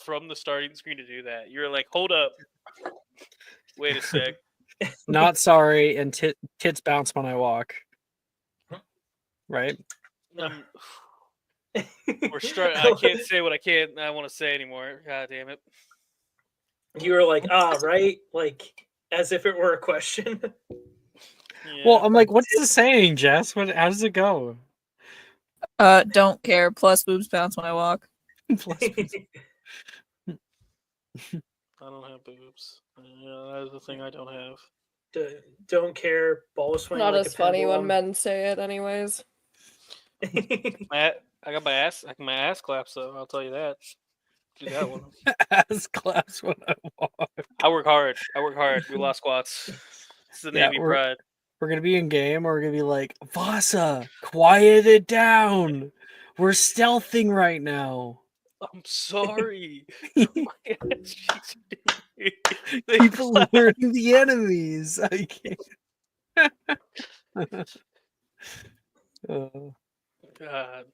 from the starting screen to do that. You're like, hold up, wait a sec. Not sorry, and tits bounce when I walk. Right? I can't say what I want to say anymore. God damn it. You were like, right? Like, as if it were a question. Yeah. Well, I'm like, what's the saying, Jess? How does it go? Don't care. Plus boobs bounce when I walk. Plus boobs. I don't have boobs. Yeah, that is the thing I don't have. Don't care. Ball swing. Not like as a funny when pendulum. men say it, anyways. I got my ass claps though. I'll tell you that. Do that one. Ass claps when I walk. I work hard. We lost squats. It's the Navy pride. We're gonna be in game, or we're gonna be like, Vasa, quiet it down. We're stealthing right now. I'm sorry. Keep alerting the enemies. I can't. God.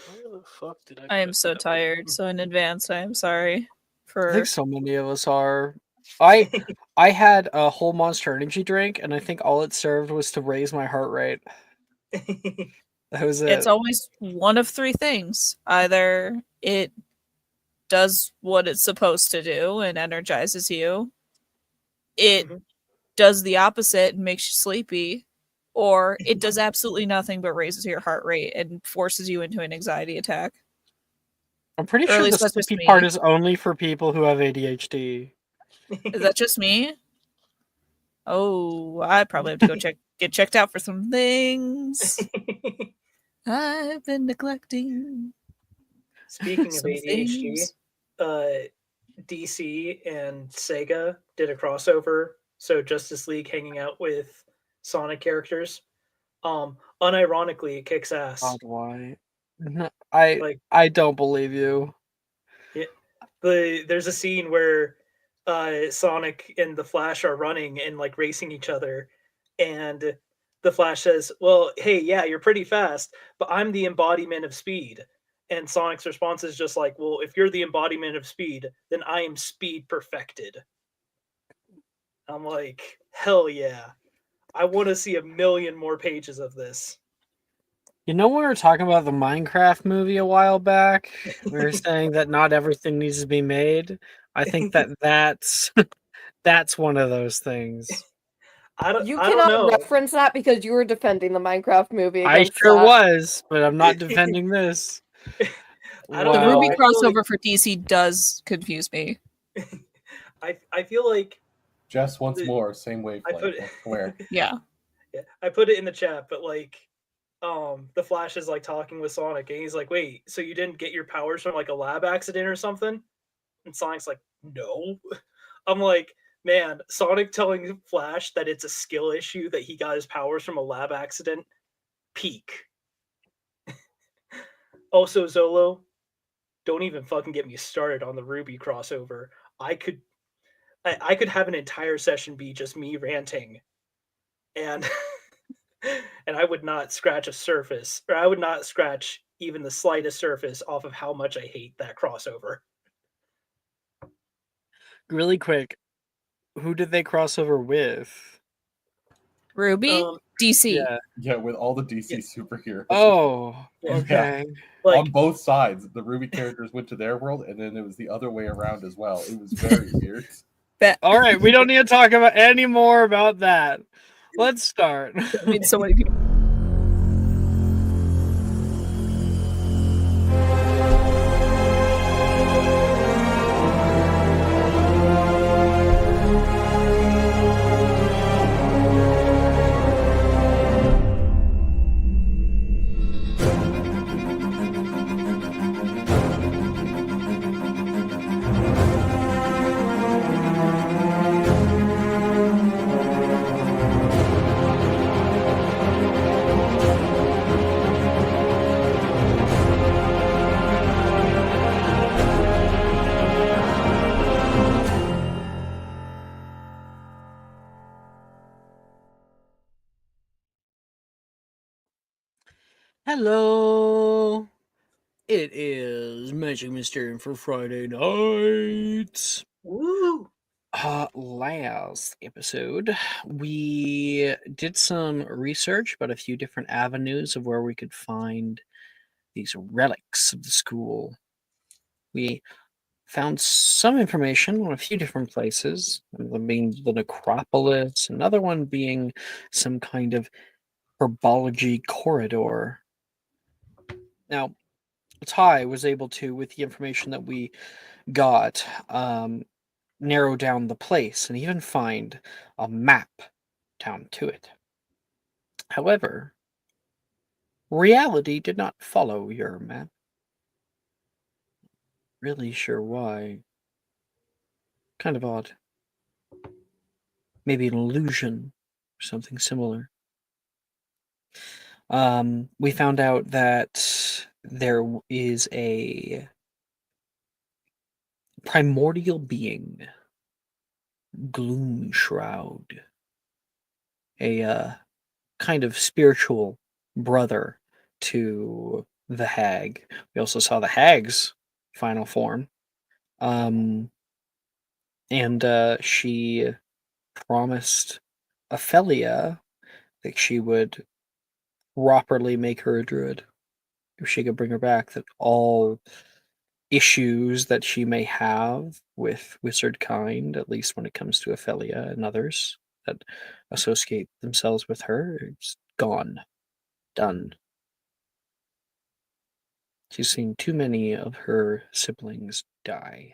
Where the fuck did I am so tired, so in advance, I am sorry for. I think so many of us are. I had a whole Monster Energy drink, and I think all it served was to raise my heart rate. That was it. It's always one of three things. Either it does what it's supposed to do and energizes you, it does the opposite and makes you sleepy, or it does absolutely nothing but raises your heart rate and forces you into an anxiety attack. I'm pretty sure the sleepy part is only for people who have ADHD. Is that just me? Oh, I probably have to go get checked out for some things. I've been neglecting. Speaking of ADHD, DC and Sega did a crossover. So Justice League hanging out with Sonic characters. Unironically, it kicks ass. God, why? No, I don't believe you. Yeah, there's a scene where Sonic and the Flash are running and like racing each other, and the Flash says, "Well, hey, yeah, you're pretty fast, but I'm the embodiment of speed." And Sonic's response is just like, "Well, if you're the embodiment of speed, then I am speed perfected." I'm like, hell yeah. I want to see 1 million more pages of this. You know, when we were talking about the Minecraft movie a while back, we were saying that not everything needs to be made. I think that's one of those things. You cannot reference that because you were defending the Minecraft movie. I sure was, but I'm not defending this. The Ruby crossover for DC does confuse me. I feel like just once more, same wavelength. Where? Yeah. Yeah, I put it in the chat, but like, the Flash is like talking with Sonic, and he's like, "Wait, so you didn't get your powers from like a lab accident or something?" And Sonic's like, "No." I'm like, man, Sonic telling Flash that it's a skill issue that he got his powers from a lab accident. Peak. Also, Zolo, don't even fucking get me started on the Ruby crossover. I could have an entire session be just me ranting, and and I would not scratch a surface, or I would not scratch even the slightest surface off of how much I hate that crossover. Really quick, who did they cross over with? Ruby? DC. Yeah, with all the DC superheroes. Oh, okay. Yeah. Like, on both sides, the Ruby characters went to their world, and then it was the other way around as well. It was very weird. All right, we don't need to talk about any more about that. Let's start. I mean, so many people. Hello. It is Magic Mysterium for Friday night. Woo! Last episode, we did some research about a few different avenues of where we could find these relics of the school. We found some information on a few different places, one of them being the necropolis, another one being some kind of herbology corridor. Now, Ty was able to, with the information that we got, narrow down the place and even find a map down to it. However, reality did not follow your map. Really sure why. Kind of odd. Maybe an illusion or something similar. We found out that there is a primordial being, Gloom Shroud, a kind of spiritual brother to the hag. We also saw the hag's final form. And she promised Ophelia that she would properly make her a druid if she could bring her back, that all issues that she may have with wizard kind, at least when it comes to Ophelia and others that associate themselves with her, it's gone. Done. She's seen too many of her siblings die.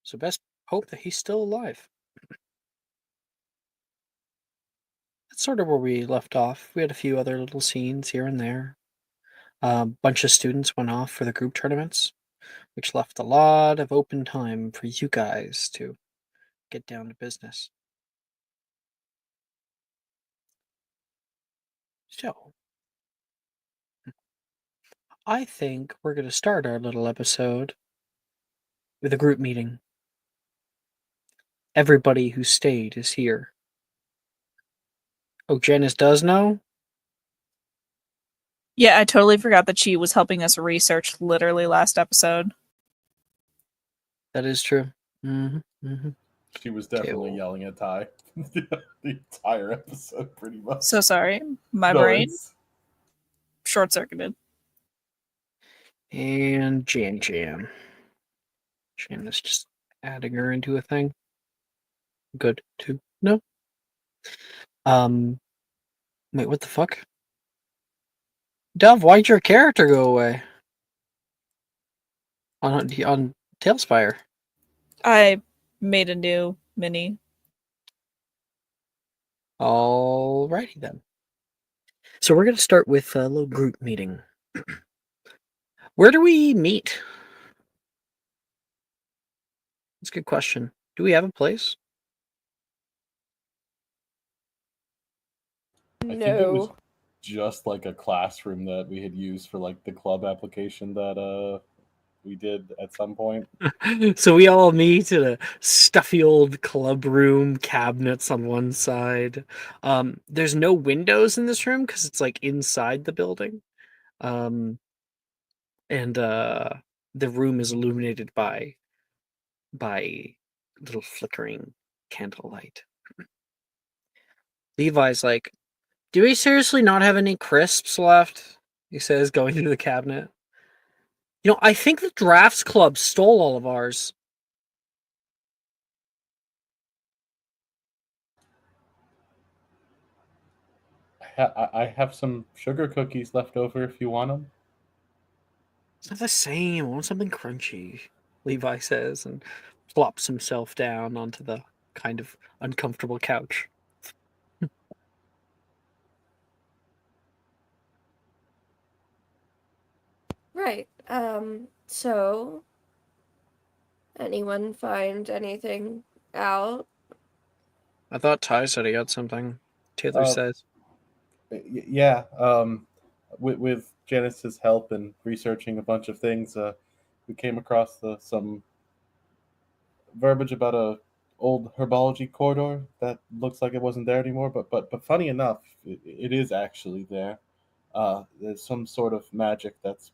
So best hope that he's still alive. That's sort of where we left off. We had a few other little scenes here and there. A bunch of students went off for the group tournaments, which left a lot of open time for you guys to get down to business. So, I think we're going to start our little episode with a group meeting. Everybody who stayed is here. Oh, Janice does know? Yeah, I totally forgot that she was helping us research literally last episode. That is true. Mm-hmm. She was definitely Cool. yelling at Ty the entire episode, pretty much. So sorry. My No, brain it's- short-circuited. And Jam. Janice just adding her into a thing. Good to know. Wait, what the fuck? Dove, why'd your character go away? On Tailspire. I made a new mini. Alrighty then. So we're gonna start with a little group meeting. Where do we meet? That's a good question. Do we have a place? I think it was No. just like a classroom that we had used for like the club application that we did at some point. So we all meet in a stuffy old club room, cabinets on one side. There's no windows in this room because it's like inside the building. And the room is illuminated by little flickering candlelight. Levi's like, "Do we seriously not have any crisps left?" He says, going into the cabinet. You know, I think the Drafts Club stole all of ours. I have some sugar cookies left over if you want them. It's not the same. I want something crunchy, Levi says, and plops himself down onto the kind of uncomfortable couch. Right. So anyone find anything out? I thought Ty said he had something. Taylor says. Yeah. With Janice's help and researching a bunch of things, we came across some verbiage about a old herbology corridor that looks like it wasn't there anymore. But funny enough, it is actually there. there's some sort of magic that's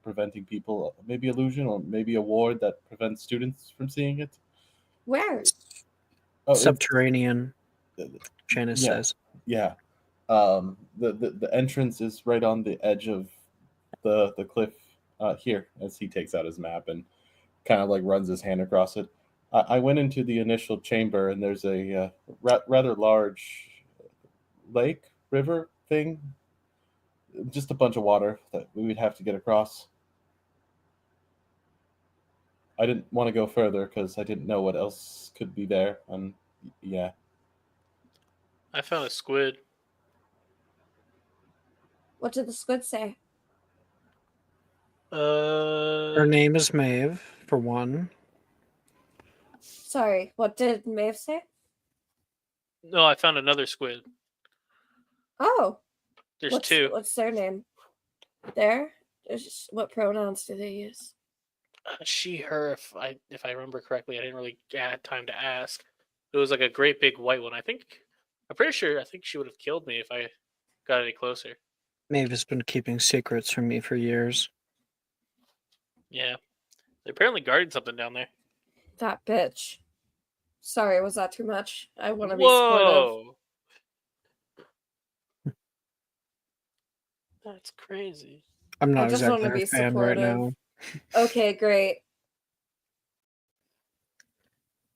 preventing people, maybe illusion or maybe a ward that prevents students from seeing it. Where? Oh, Subterranean, Janice yeah, says. yeah. The entrance is right on the edge of the cliff here, as he takes out his map and kind of like runs his hand across it. I went into the initial chamber, and there's a rather large lake, river thing, just a bunch of water that we would have to get across. I didn't want to go further because I didn't know what else could be there, and yeah. I found a squid. What did the squid say? Her name is Maeve, for one. Sorry, what did Maeve say? No, I found another squid. Oh. There's two. What's their name? What pronouns do they use? She, her, if I remember correctly. I didn't really had time to ask. It was like a great big white one. I'm pretty sure. I think she would have killed me if I got any closer. Maeve has been keeping secrets from me for years. Yeah, they're apparently guarding something down there. That bitch. Sorry, was that too much? I want to be supportive. That's crazy. I'm not I just exactly want to a be fan supportive. right now. Okay, great.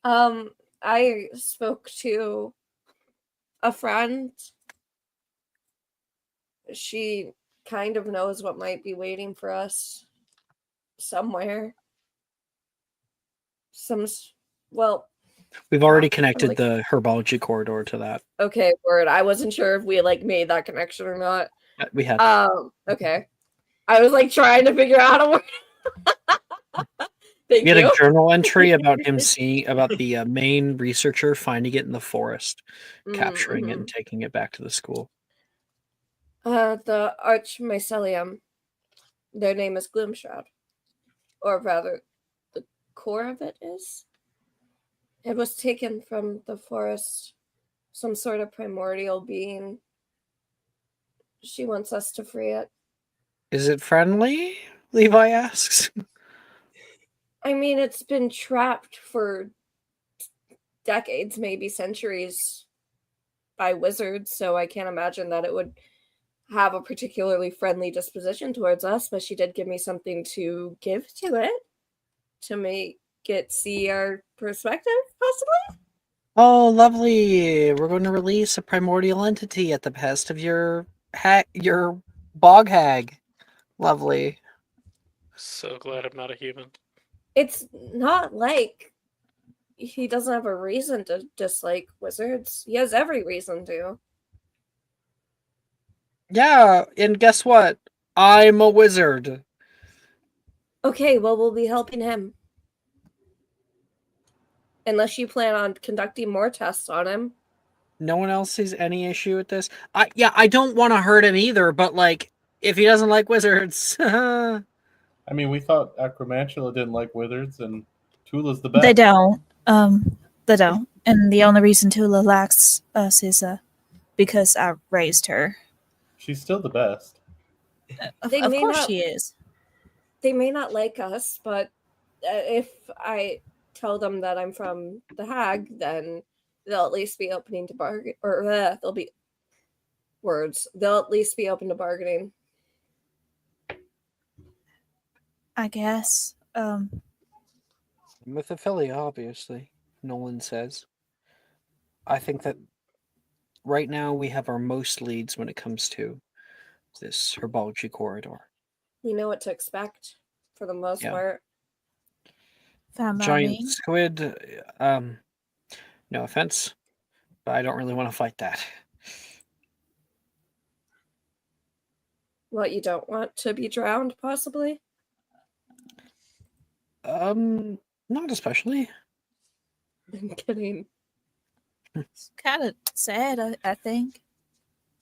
I spoke to a friend. She kind of knows what might be waiting for us somewhere. We've already connected the Herbology corridor to that. Okay, word. I wasn't sure if we made that connection or not. We had. Okay. I was trying to figure out a word. We had a journal entry about him about the main researcher finding it in the forest, capturing it and taking it back to the school. The Arch Mycelium. Their name is Gloomshroud. Or rather, the core of it is. It was taken from the forest. Some sort of primordial being. She wants us to free it. Is it friendly? Levi asks. I mean, it's been trapped for decades, maybe centuries, by wizards, so I can't imagine that it would have a particularly friendly disposition towards us, but she did give me something to give to it to make it see our perspective, possibly. Oh, lovely. We're going to release a primordial entity at the behest of your bog hag. Lovely. So glad I'm not a human. It's not like he doesn't have a reason to dislike wizards. He has every reason to. Yeah, and guess what? I'm a wizard. Okay, well, we'll be helping him. Unless you plan on conducting more tests on him. No one else sees any issue with this? I don't want to hurt him either, but if he doesn't like wizards... I mean, we thought Acromantula didn't like wizards, and Tula's the best. They don't. They don't. And the only reason Tula likes us is because I raised her. She's still the best. Of course she is. They may not like us, but if I tell them that I'm from the Hag, then they'll at least be opening to bargain, or they'll be words. They'll at least be open to bargaining. I guess. With Ophelia, obviously, Nolan says. I think that right now we have our most leads when it comes to this Herbology corridor. You know what to expect for the most part. Giant squid. No offense, but I don't really want to fight that. What, you don't want to be drowned, possibly? Not especially. I'm kidding. It's kind of sad, I think.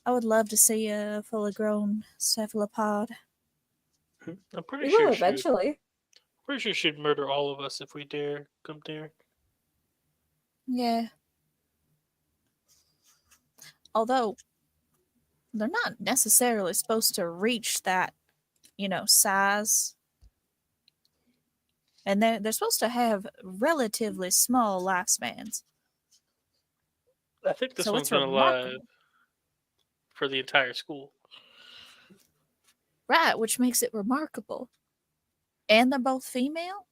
I would love to see a fully grown cephalopod. I'm pretty We sure will eventually. Pretty sure she'd murder all of us if we come dare. Yeah. Although, they're not necessarily supposed to reach that, size. And they're supposed to have relatively small lifespans. I think this So one's it's been alive remarkable. for the entire school. Right, which makes it remarkable. And they're both female?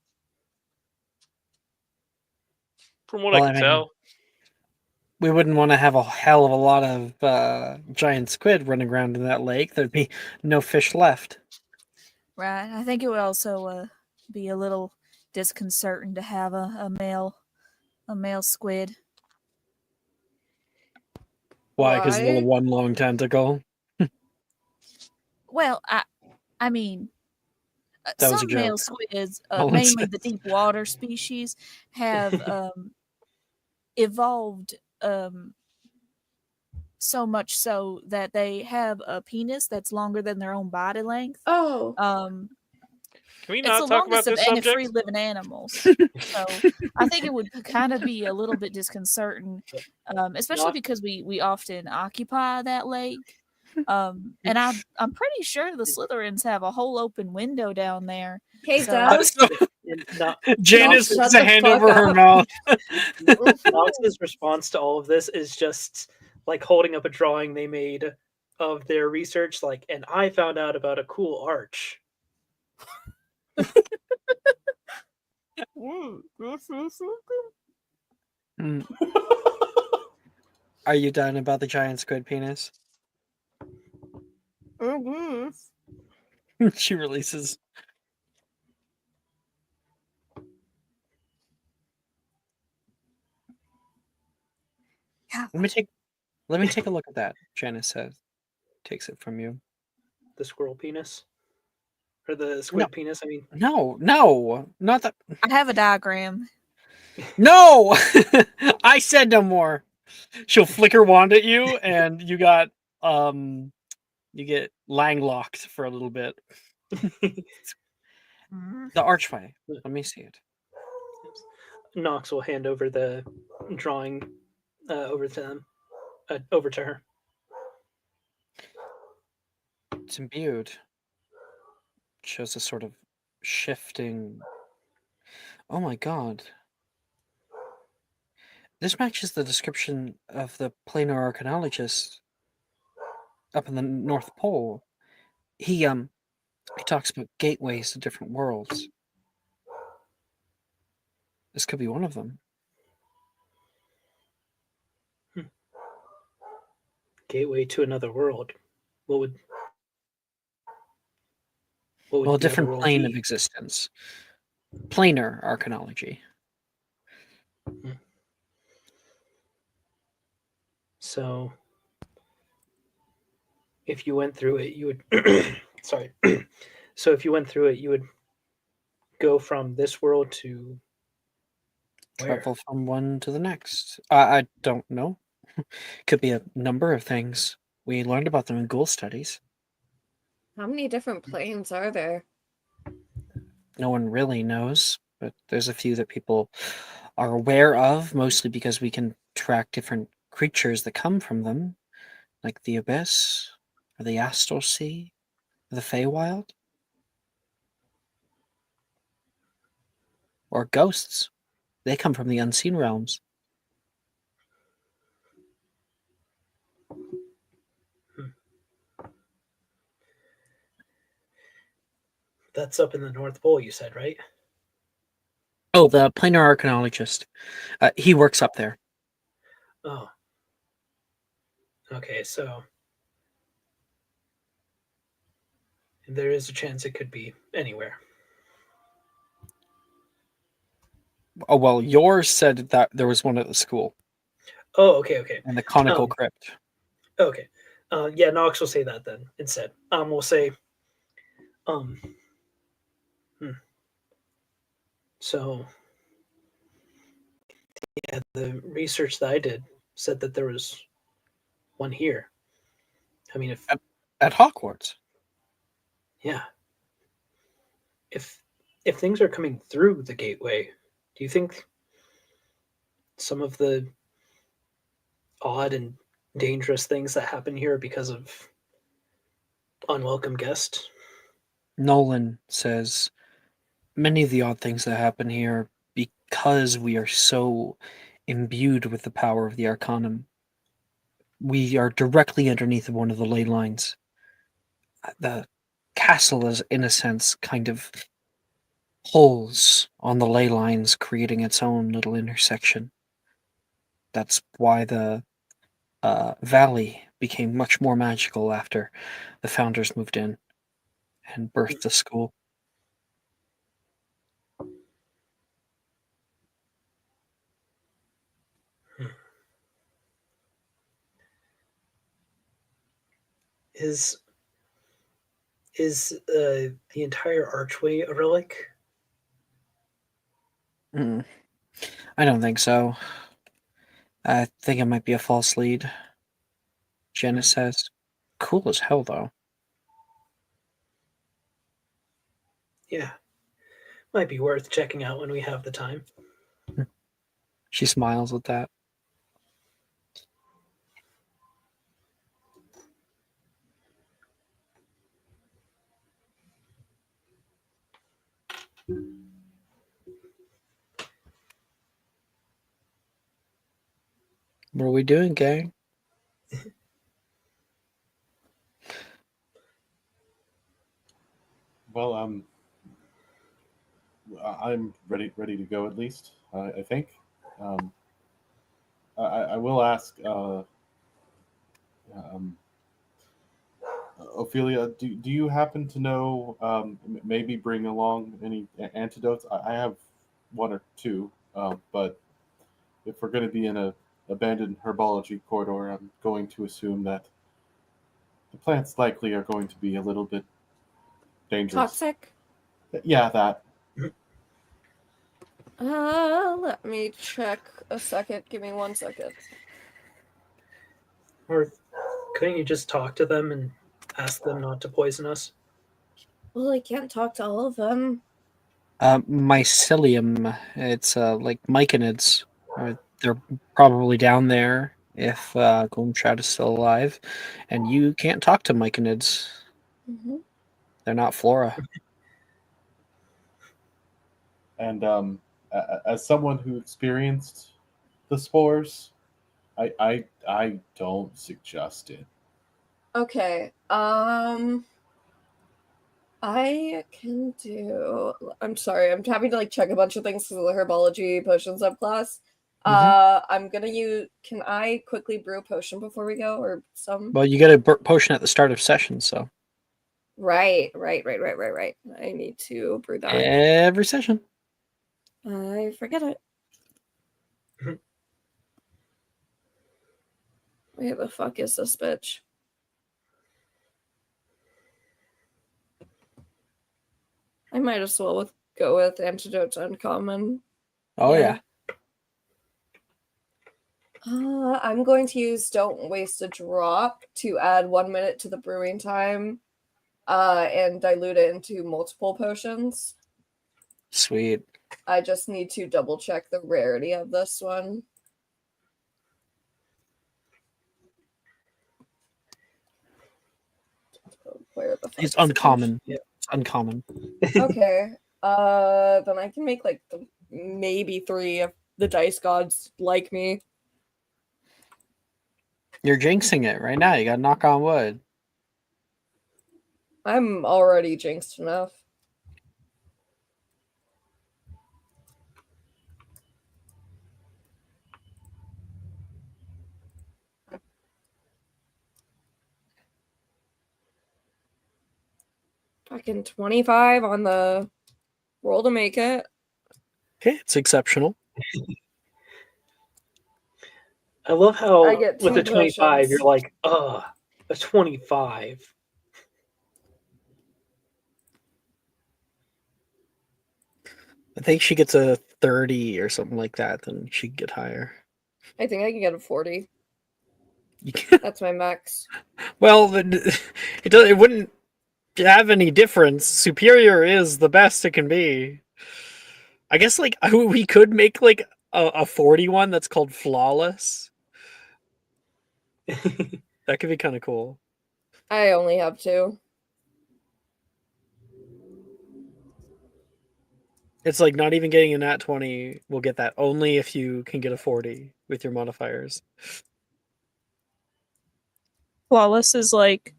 From what Well, I I can mean, tell. we wouldn't want to have a hell of a lot of giant squid running around in that lake. There'd be no fish left. Right. I think it would also be a little disconcerting to have a male squid. Why? Because of the Why? one long tentacle. Well, I mean, That was a some male joke. squids, All I'm mainly saying. the deep water species, have evolved so much so that they have a penis that's longer than their own body length. Oh, Um, Can we it's the not talk about longest of this any subject? free living animals. So I think it would kind of be a little bit disconcerting, especially Not- because we often occupy that lake. And I'm pretty sure the Slytherins have a whole open window down there. hey, So- Dad. Not, Janice Shut puts a the hand fuck over her up. mouth. Knox's response to all of this is just like holding up a drawing they made of their research, like, and I found out about a cool arch. Mm. Are you done about the giant squid penis? She releases. Yeah. Let me take a look at that. Janice says, takes it from you. The squirrel penis, or the squid No. penis. I mean, No, not that. I have a diagram. No, I said no more. She'll flicker wand at you, and you get langlocked for a little bit. The archway. Let me see it. Knox will hand over the drawing over to them, over to her. It's imbued. It shows a sort of shifting. Oh my god. This matches the description of the planar archaeologist up in the North Pole. He talks about gateways to different worlds. This could be one of them. Gateway to another world. What would Well, a the other different world plane be? of existence. Planar archaeology. So, if you went through it, you would. Sorry. So, if you went through it, you would go from this world to where? Travel from one to the next. I don't know. Could be a number of things. We learned about them in ghoul studies. How many different planes are there? No one really knows, but there's a few that people are aware of, mostly because we can track different creatures that come from them, like the Abyss, or the Astral Sea, or the Feywild, or ghosts. They come from the unseen realms. That's up in the North Pole, you said, right? Oh, the planar archaeologist. He works up there. Oh. Okay, so there is a chance it could be anywhere. Oh, well, yours said that there was one at the school, Oh, okay. in the conical Um, crypt. Okay. Yeah, Knox will say that then instead. We'll say, so yeah, the research that I did said that there was one here. I mean, At Hogwarts. yeah, if things are coming through the gateway, do you think some of the odd and dangerous things that happen here are because of unwelcome guest. Nolan says, many of the odd things that happen here, because we are so imbued with the power of the Arcanum, we are directly underneath of one of the ley lines. The castle is, in a sense, kind of holes on the ley lines, creating its own little intersection. That's why the valley became much more magical after the founders moved in and birthed the school. Is the entire archway a relic? Mm. I don't think so. I think it might be a false lead. Jenna says, cool as hell, though. Yeah. Might be worth checking out when we have the time. She smiles at that. What are we doing, gang? Well, I'm ready to go at least. I think. I will ask um, Ophelia. Do you happen to know maybe bring along any antidotes? I have one or two, but if we're going to be in a abandoned herbology corridor, I'm going to assume that the plants likely are going to be a little bit dangerous. Toxic? Yeah, that. Let me check a second. Give me 1 second. Or couldn't you just talk to them and ask them not to poison us? Well, I can't talk to all of them. Mycelium. It's like myconids. They're probably down there if Gloomshroud is still alive. And you can't talk to myconids. Mm-hmm. They're not flora. And as someone who experienced the spores, I don't suggest it. Okay. I can do. I'm sorry. I'm having to like check a bunch of things for the herbology potion subclass. I'm gonna use. Can I quickly brew a potion before we go, or some? Well, you get a potion at the start of session, so Right. I need to brew that. every session. I forget it. Where the fuck is this bitch? I might as well go with antidotes uncommon. Oh yeah. I'm going to use Don't Waste a Drop to add 1 minute to the brewing time, and dilute it into multiple potions. Sweet. I just need to double check the rarity of this one. Where the fuck It's is it? uncommon. Yeah. It's uncommon. Okay. Then I can make like maybe 3 if the dice gods like me. You're jinxing it right now. You got to knock on wood. I'm already jinxed enough. Fucking 25 on the roll to make it. Okay, it's exceptional. I love how I get with 2 a 25, potions. you're like, ugh, a 25. I think she gets a 30 or something like that, then she can get higher. I think I can get a 40. You can, That's my max. well, it wouldn't have any difference. Superior is the best it can be. I guess like we could make like a 41 that's called flawless. That could be kind of cool. I only have 2. It's like not even getting a nat 20 will get that. Only if you can get a 40 with your modifiers. Flawless is like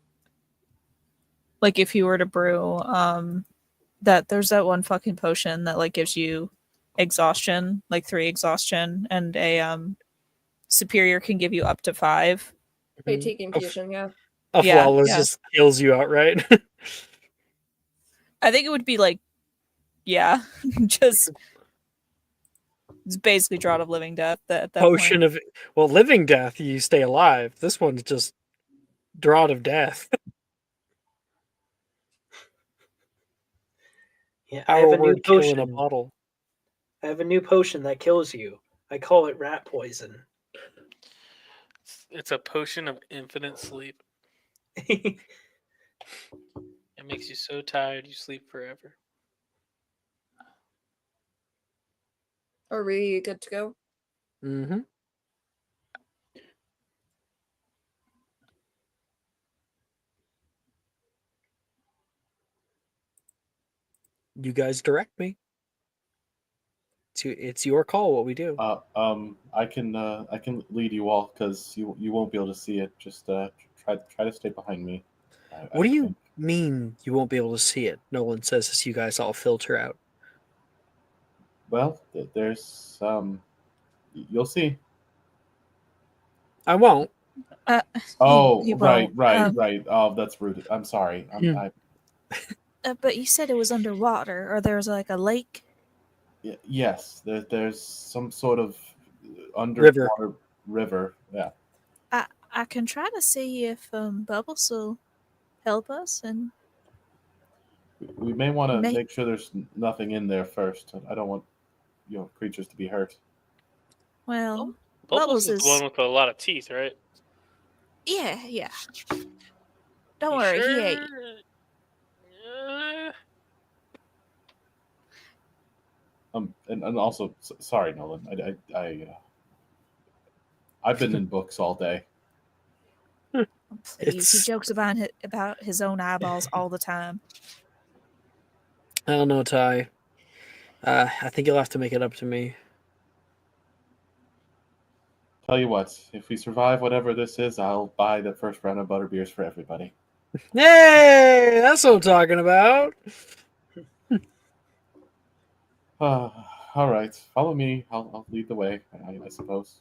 if you were to brew, that there's that one fucking potion that like gives you exhaustion, like 3 exhaustion, and a superior can give you up to 5. Fatigue infusion, yeah. A Yeah, flawless yeah. just kills you outright. I think it would be like, yeah, just it's basically Draught of Living Death at that Potion point. of living death, you stay alive. This one's just draught of death. Yeah, I Our have a new word kill in a potion. bottle. I have a new potion that kills you. I call it rat poison. It's a potion of infinite sleep. Yeah, It makes you so tired you sleep forever. Are we good to go? Mm-hmm. You guys direct me. It's your call what we do. I can lead you all because you won't be able to see it. Just try to stay behind me. What do you think. mean you won't be able to see it? Nolan says as you guys all filter out. Well, there's you'll see. I won't. Oh, You right, won't. right. Oh, that's rude. I'm sorry. But you said it was underwater, or there's like a lake. Yes, there's some sort of underwater river. Yeah. I can try to see if Bubbles will help us, and We may want to May- make sure there's nothing in there first. I don't want creatures to be hurt. well, Bubbles is the one with a lot of teeth, right? yeah. Don't You worry, he sure? ate. And also, sorry, Nolan. I've been in books all day. Please, he jokes about his own eyeballs all the time. I don't know, Ty. I think you'll have to make it up to me. Tell you what, if we survive whatever this is, I'll buy the first round of butterbeers for everybody. Hey, that's what I'm talking about. All right, follow me. I'll lead the way, I suppose,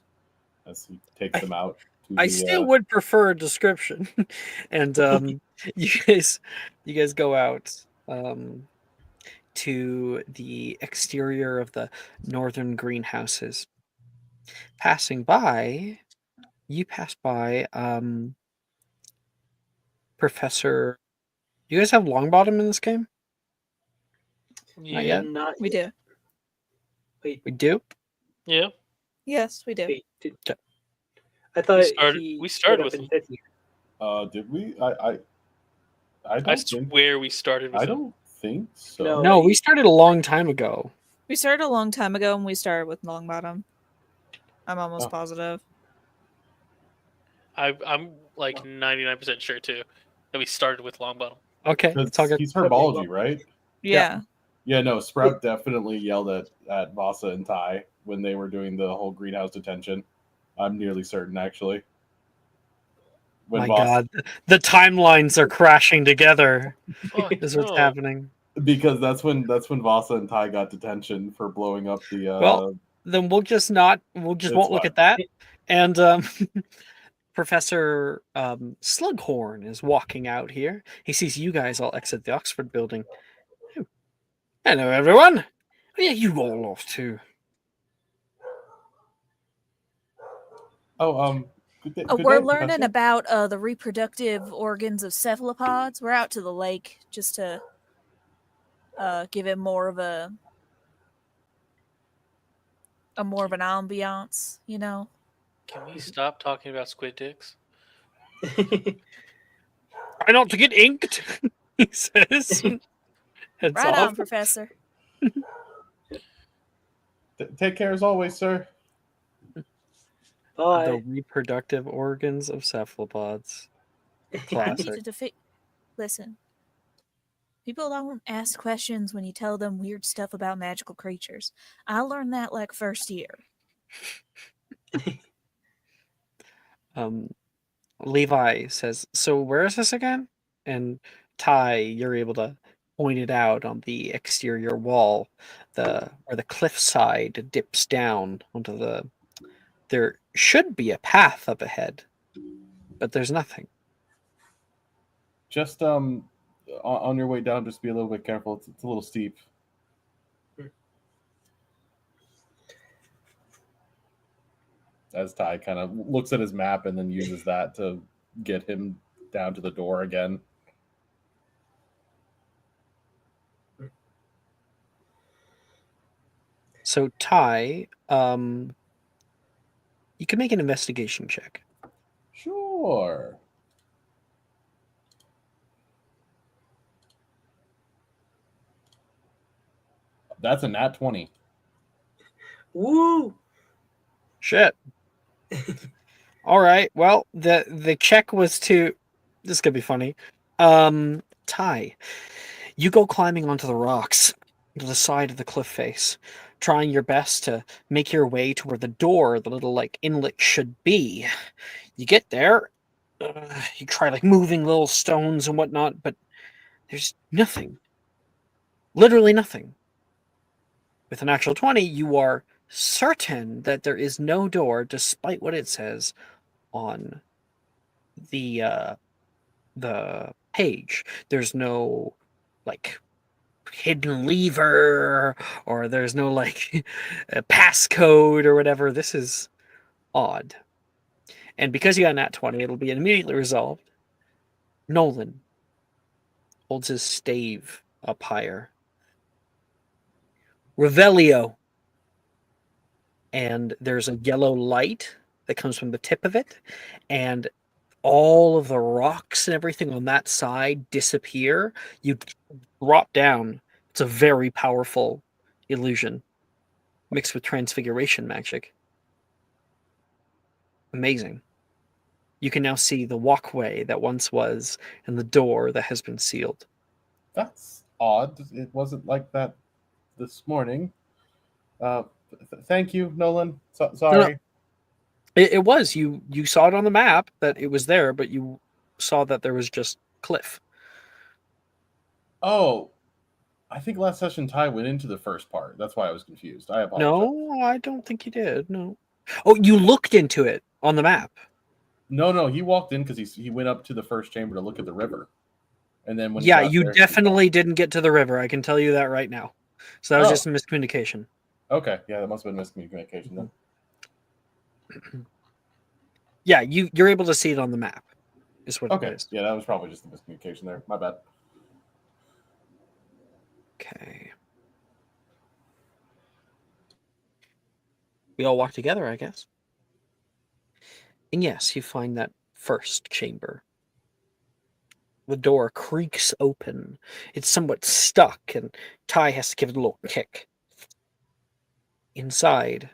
as he takes them out. I still would prefer a description. And you guys go out to the exterior of the northern greenhouses. Passing by, you pass by Professor. Do you guys have Longbottom in this game? Not yet. Not We do. Wait, We do. Yeah. Yes, we do. wait. Okay. I thought We started with in fifth year. Did we? I I swear we started with I him. don't think so. No. No, we started a long time ago. We started a long time ago, and we started with Longbottom. I'm almost Oh. positive. I'm like 99% sure too that we started with Longbottom. Okay, it's all good. He's Herbology, right? Yeah. Yeah, no, Sprout definitely yelled at Vasa and Ty when they were doing the whole greenhouse detention. I'm nearly certain, actually. My God, the timelines are crashing together. Fuck, Is what's no. happening. Because that's when Vasa and Ty got detention for blowing up the. Well, then we'll just won't look at that. And Professor Slughorn is walking out here. He sees you guys all exit the Oxford building. Oh. Hello, everyone. Oh, yeah, you all off too. We're learning about the reproductive organs of cephalopods. We're out to the lake just to give it more of an ambiance, you know. Can we stop talking about squid dicks? Try not to get inked, he says. Heads Right off. on, Professor. Take care as always, sir. Bye. The reproductive organs of cephalopods. Classic. Listen, People don't ask questions when you tell them weird stuff about magical creatures. I learned that like first year. Levi says, "So where is this again?" And Ty, you're able to point it out on the exterior wall, where the cliffside dips down onto the. There should be a path up ahead, but there's nothing. Just on your way down, just be a little bit careful. It's a little steep. As Ty kind of looks at his map and then uses that to get him down to the door again. So Ty, you can make an investigation check. Sure. That's a nat 20. Woo! Shit. All right. Well, the check was to. This could be funny. Ty, you go climbing onto the rocks to the side of the cliff face, trying your best to make your way to where the door, the little like inlet, should be. You get there. You try like moving little stones and whatnot, but there's nothing. Literally nothing. With a natural 20, you are certain that there is no door, despite what it says on the page. There's no like hidden lever, or there's no like a passcode or whatever. This is odd. And because you got a nat 20, it'll be immediately resolved. Nolan holds his stave up higher. Revelio. And there's a yellow light that comes from the tip of it, and all of the rocks and everything on that side disappear. You drop down. It's a very powerful illusion mixed with transfiguration magic. Amazing. You can now see the walkway that once was and the door that has been sealed. That's odd. It wasn't like that this morning. Thank you, Nolan. Sorry. It was. You saw it on the map that it was there, but you saw that there was just cliff. Oh, I think last session Ty went into the first part. That's why I was confused. I apologize. No, I don't think you did. No. Oh, you looked into it on the map. No, he walked in because he went up to the first chamber to look at the river, and then when you definitely didn't get to the river. I can tell you that right now. So that was just a miscommunication. Okay, yeah, that must have been miscommunication then. Yeah, you're able to see it on the map. Is what it is. Yeah, that was probably just a miscommunication there. My bad. Okay. We all walk together, I guess. And yes, you find that first chamber. The door creaks open. It's somewhat stuck, and Ty has to give it a little kick. Inside,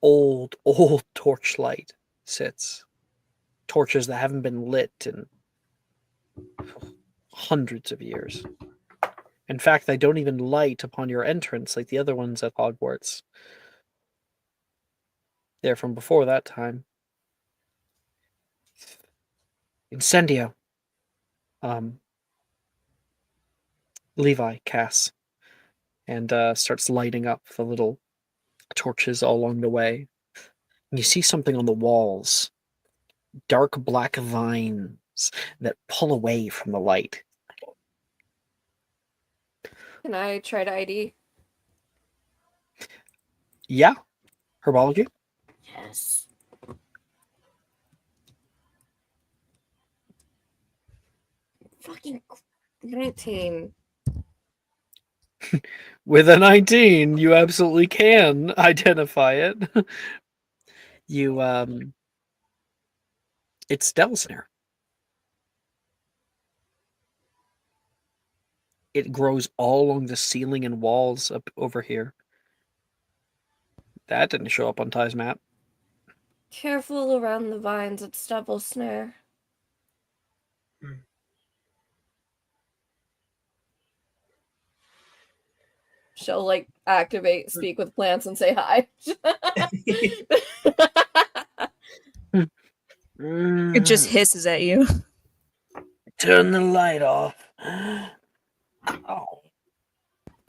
old torchlight sits. Torches that haven't been lit in hundreds of years. In fact, they don't even light upon your entrance like the other ones at Hogwarts. They're from before that time. Incendio. Levi casts and starts lighting up the little torches all along the way. And you see something on the walls. Dark black vines that pull away from the light. Can I try to ID? Yeah. Herbology? Yes. Fucking 19. With a 19, you absolutely can identify it. It's Delsnare. It grows all along the ceiling and walls up over here. That didn't show up on Ty's map. Careful around the vines, it's double snare. she'll like activate, speak with plants, and say hi. It just hisses at you. Turn the light off. Oh.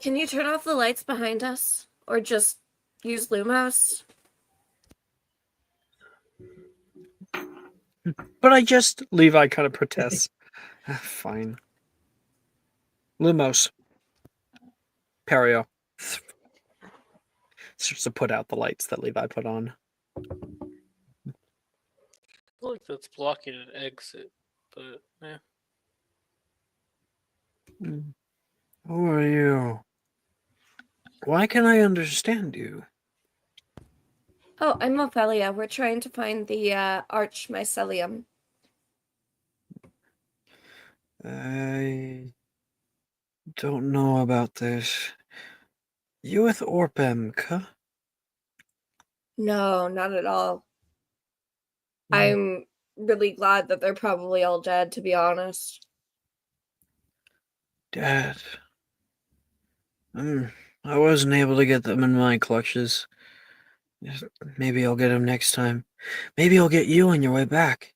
Can you turn off the lights behind us? Or just use Lumos? But I just... Levi kind of protests. Fine. Lumos. Perio. Starts to put out the lights that Levi put on. I feel like that's blocking an exit, but yeah. Who are you? Why can't I understand you? Oh, I'm Ophelia. We're trying to find the Arch Mycelium. I don't know about this. You with Orpemka? No, not at all. I'm really glad that they're probably all dead, to be honest. Dad. I wasn't able to get them in my clutches. Maybe I'll get them next time. Maybe I'll get you on your way back.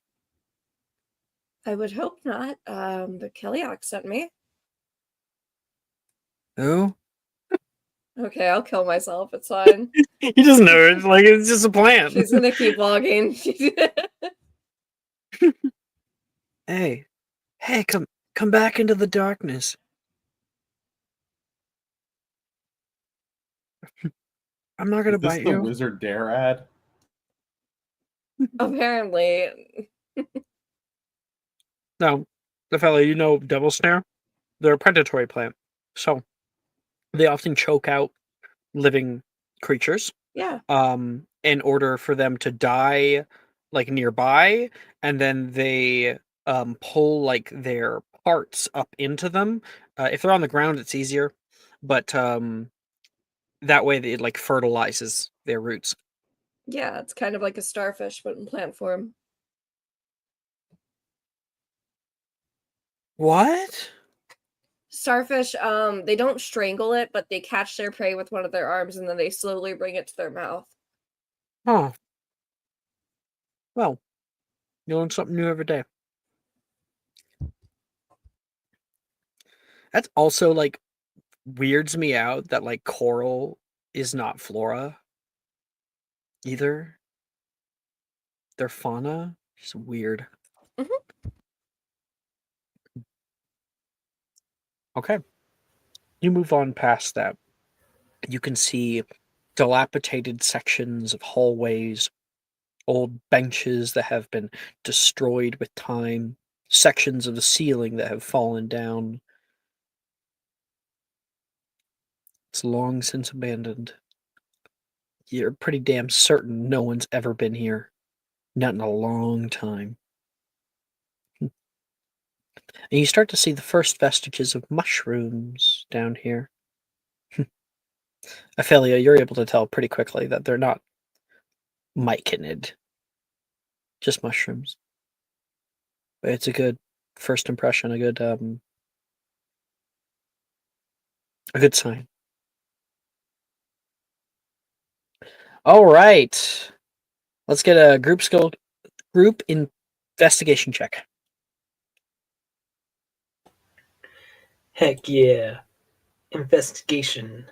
I would hope not. The Kiliak sent me. Who? Okay, I'll kill myself. It's fine. He doesn't know. It's like it's just a plan. She's gonna keep walking. Hey, come back into the darkness. I'm not gonna Is this bite the you. Wizard Dare ad? Apparently. No, the fella, you know, devil snare. They're a predatory plant, so they often choke out living creatures. Yeah. In order for them to die, like nearby, and then they pull like their parts up into them. If they're on the ground, it's easier, but that way it like fertilizes their roots. Yeah, it's kind of like a starfish, but in plant form. What? Starfish, they don't strangle it, but they catch their prey with one of their arms and then they slowly bring it to their mouth. Huh. Well, you learn something new every day. That's also like weirds me out that like coral is not flora either. They're fauna. It's weird. Okay. You move on past that. You can see dilapidated sections of hallways, old benches that have been destroyed with time, sections of the ceiling that have fallen down. It's long since abandoned. You're pretty damn certain no one's ever been here. Not in a long time. And you start to see the first vestiges of mushrooms down here. Ophelia, you're able to tell pretty quickly that they're not myconid. Just mushrooms. But it's a good first impression, a good sign. All right. Let's get a group investigation check. Heck yeah. Investigation.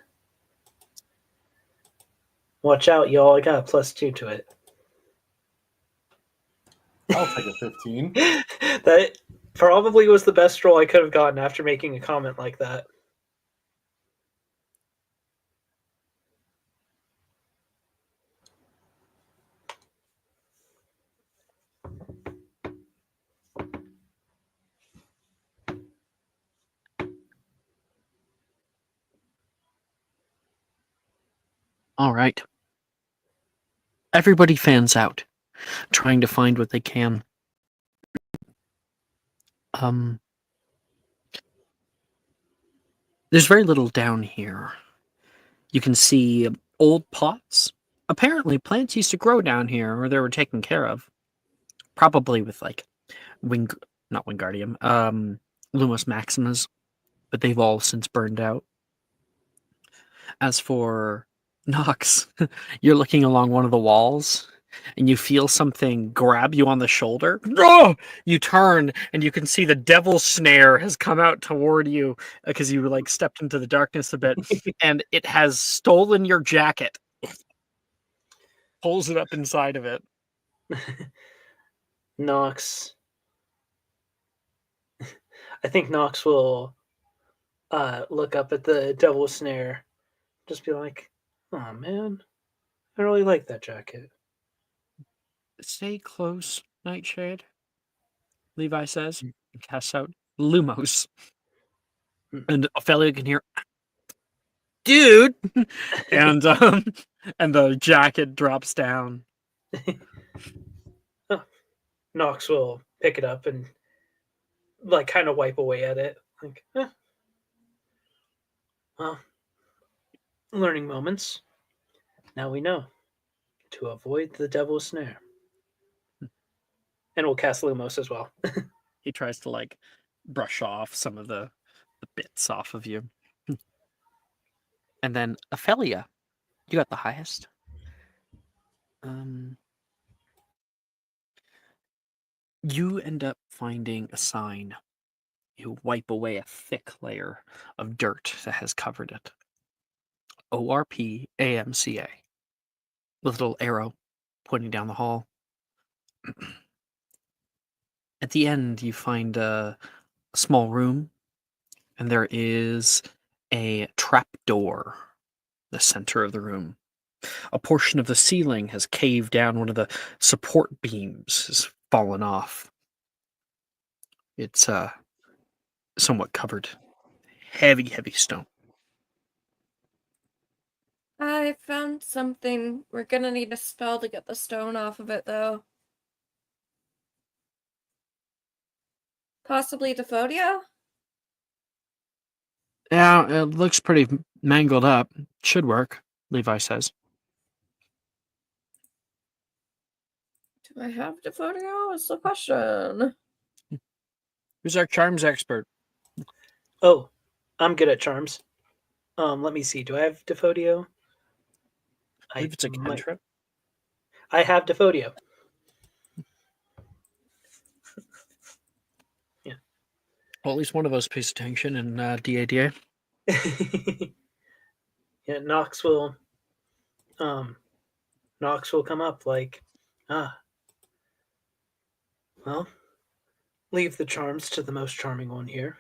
Watch out, y'all. I got a +2 to it. I'll take a 15. That probably was the best roll I could have gotten after making a comment like that. All right. Everybody fans out, trying to find what they can. There's very little down here. You can see old pots. Apparently, plants used to grow down here, or they were taken care of. Probably with like not Wingardium, Lumos Maximas, but they've all since burned out. As for Nox, you're looking along one of the walls and you feel something grab you on the shoulder. No! You turn and you can see the devil's snare has come out toward you because you like stepped into the darkness a bit, and it has stolen your jacket. Pulls it up inside of it. Nox. I think Nox will look up at the devil's snare, just be like, "Oh man, I really like that jacket." Stay close, Nightshade, Levi says, and casts out Lumos. And Ophelia can hear, dude! and the jacket drops down. Nox will pick it up and like kind of wipe away at it. Like, well, learning moments. Now we know to avoid the devil's snare. And we'll cast Lumos as well. He tries to like brush off some of the bits off of you. And then Ophelia, you got the highest. You end up finding a sign. You wipe away a thick layer of dirt that has covered it. ORP AMCA. With a little arrow pointing down the hall. At the end, you find a small room, and there is a trap door in the center of the room. A portion of the ceiling has caved down. One of the support beams has fallen off. It's somewhat covered. Heavy stone. I found something. We're gonna need a spell to get the stone off of it, though. Possibly Dephodia? Yeah, it looks pretty mangled up. Should work, Levi says. Do I have Dephodia? Is the question. Who's our charms expert? Oh, I'm good at charms. Let me see. Do I have Defodio? I believe it's a cantrip. I have Defodio. Yeah. Well, at least one of us pays attention in DADA. Yeah, Nox will come up like, well, leave the charms to the most charming one here.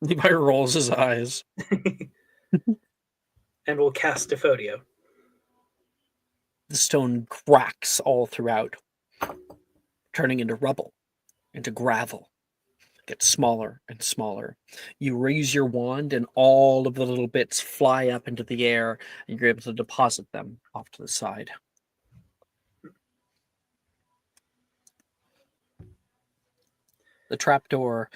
Levi rolls his eyes. And we'll cast Defodio. The stone cracks all throughout, turning into rubble, into gravel. It gets smaller and smaller. You raise your wand, and all of the little bits fly up into the air, and you're able to deposit them off to the side. The trapdoor,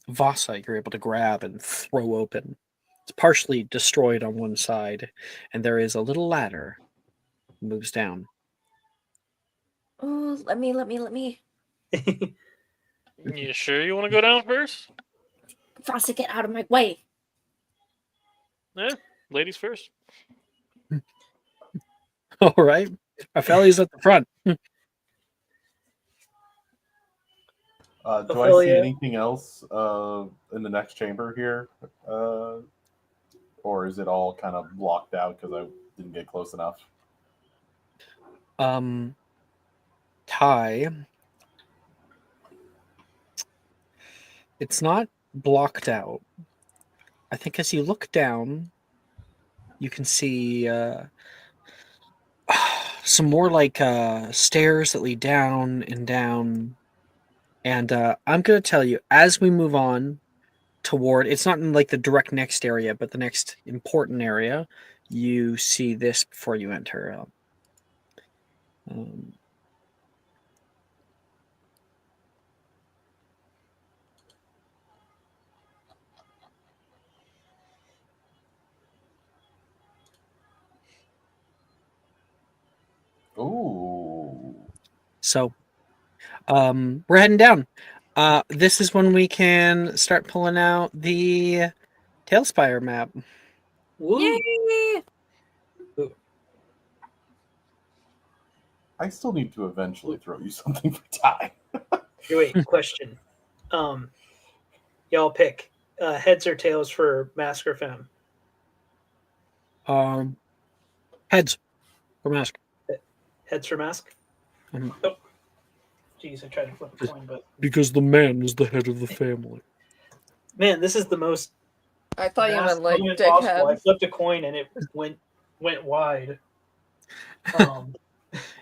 Vasa, you're able to grab and throw open. It's partially destroyed on one side, and there is a little ladder that moves down. Oh, let me. You sure you want to go down first? Vasa, get out of my way. Yeah, ladies first. All right. Ophelia's at the front. Do I see anything else in the next chamber here? Or is it all kind of blocked out because I didn't get close enough? Ty, it's not blocked out. I think as you look down, you can see some more like stairs that lead down and down. And I'm going to tell you, as we move on toward, it's not in like the direct next area, but the next important area, you see this before you enter. Ooh. So, we're heading down. This is when we can start pulling out the Tailspire map. Woo. Yay! I still need to eventually throw you something for tie. Hey, wait, question. Y'all pick heads or tails for Mask or Femme? Heads for Mask. Heads for Mask? Mhm. Oh. Jeez, I tried to flip a coin, but Because the man is the head of the family. man, this is the most I thought you vast meant like moment possible. I dickhead. flipped a coin and it went wide.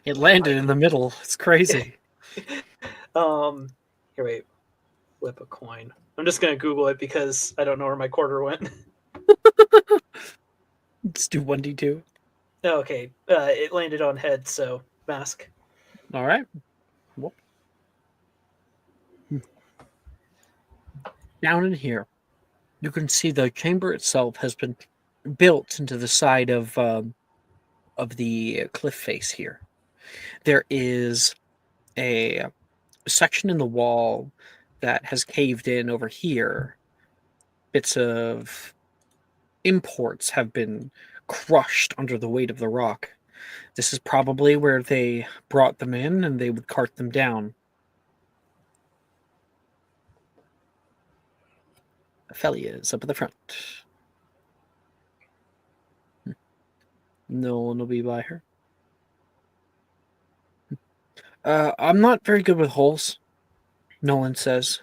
It landed in the middle. It's crazy. Here, wait. Flip a coin. I'm just gonna Google it because I don't know where my quarter went. Let's do 1d2. Oh, okay, it landed on head, so Mask. All right. Whoop. Down in here, you can see the chamber itself has been built into the side of the cliff face here. There is a section in the wall that has caved in over here. Bits of imports have been crushed under the weight of the rock. This is probably where they brought them in and they would cart them down. Ophelia is up at the front. No one will be by her. I'm not very good with holes, Nolan says.